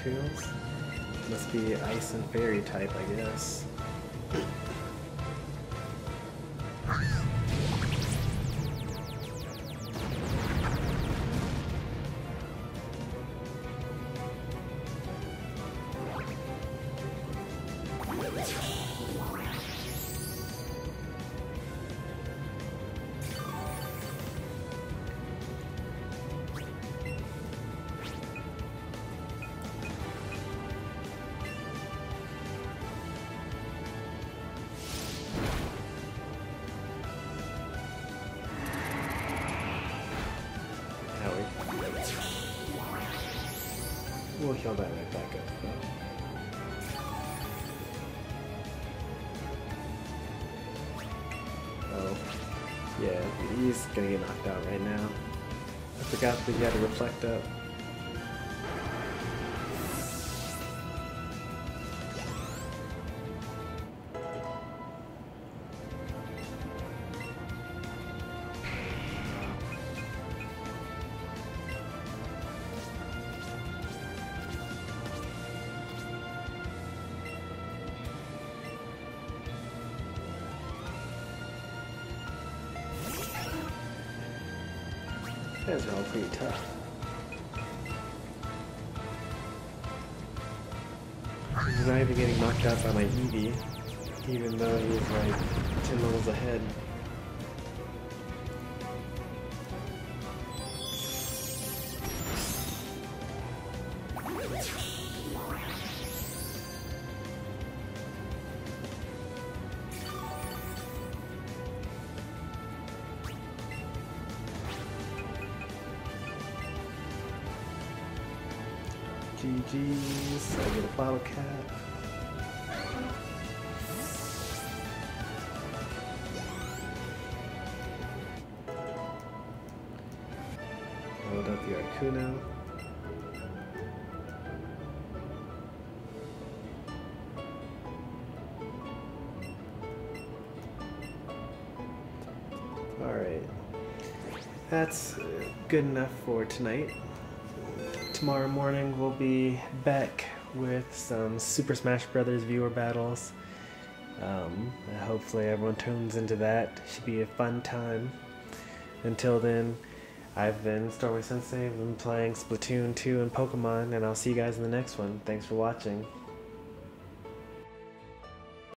'Tails. Must be ice and fairy type, I guess. We'll heal that right back up, though. Oh. Yeah, he's gonna get knocked out right now. I forgot that you had to reflect up. Those are all pretty tough. He's not even getting knocked out by my Eevee, even though he's like 10 levels ahead. GG's, I get a bottle cap. Load up the Arcuno. Alright, that's good enough for tonight. Tomorrow morning we'll be back with some Super Smash Brothers viewer battles. Hopefully everyone tunes into that. Should be a fun time. Until then, I've been Stormy Sensei. I've been playing Splatoon 2 and Pokemon, and I'll see you guys in the next one. Thanks for watching.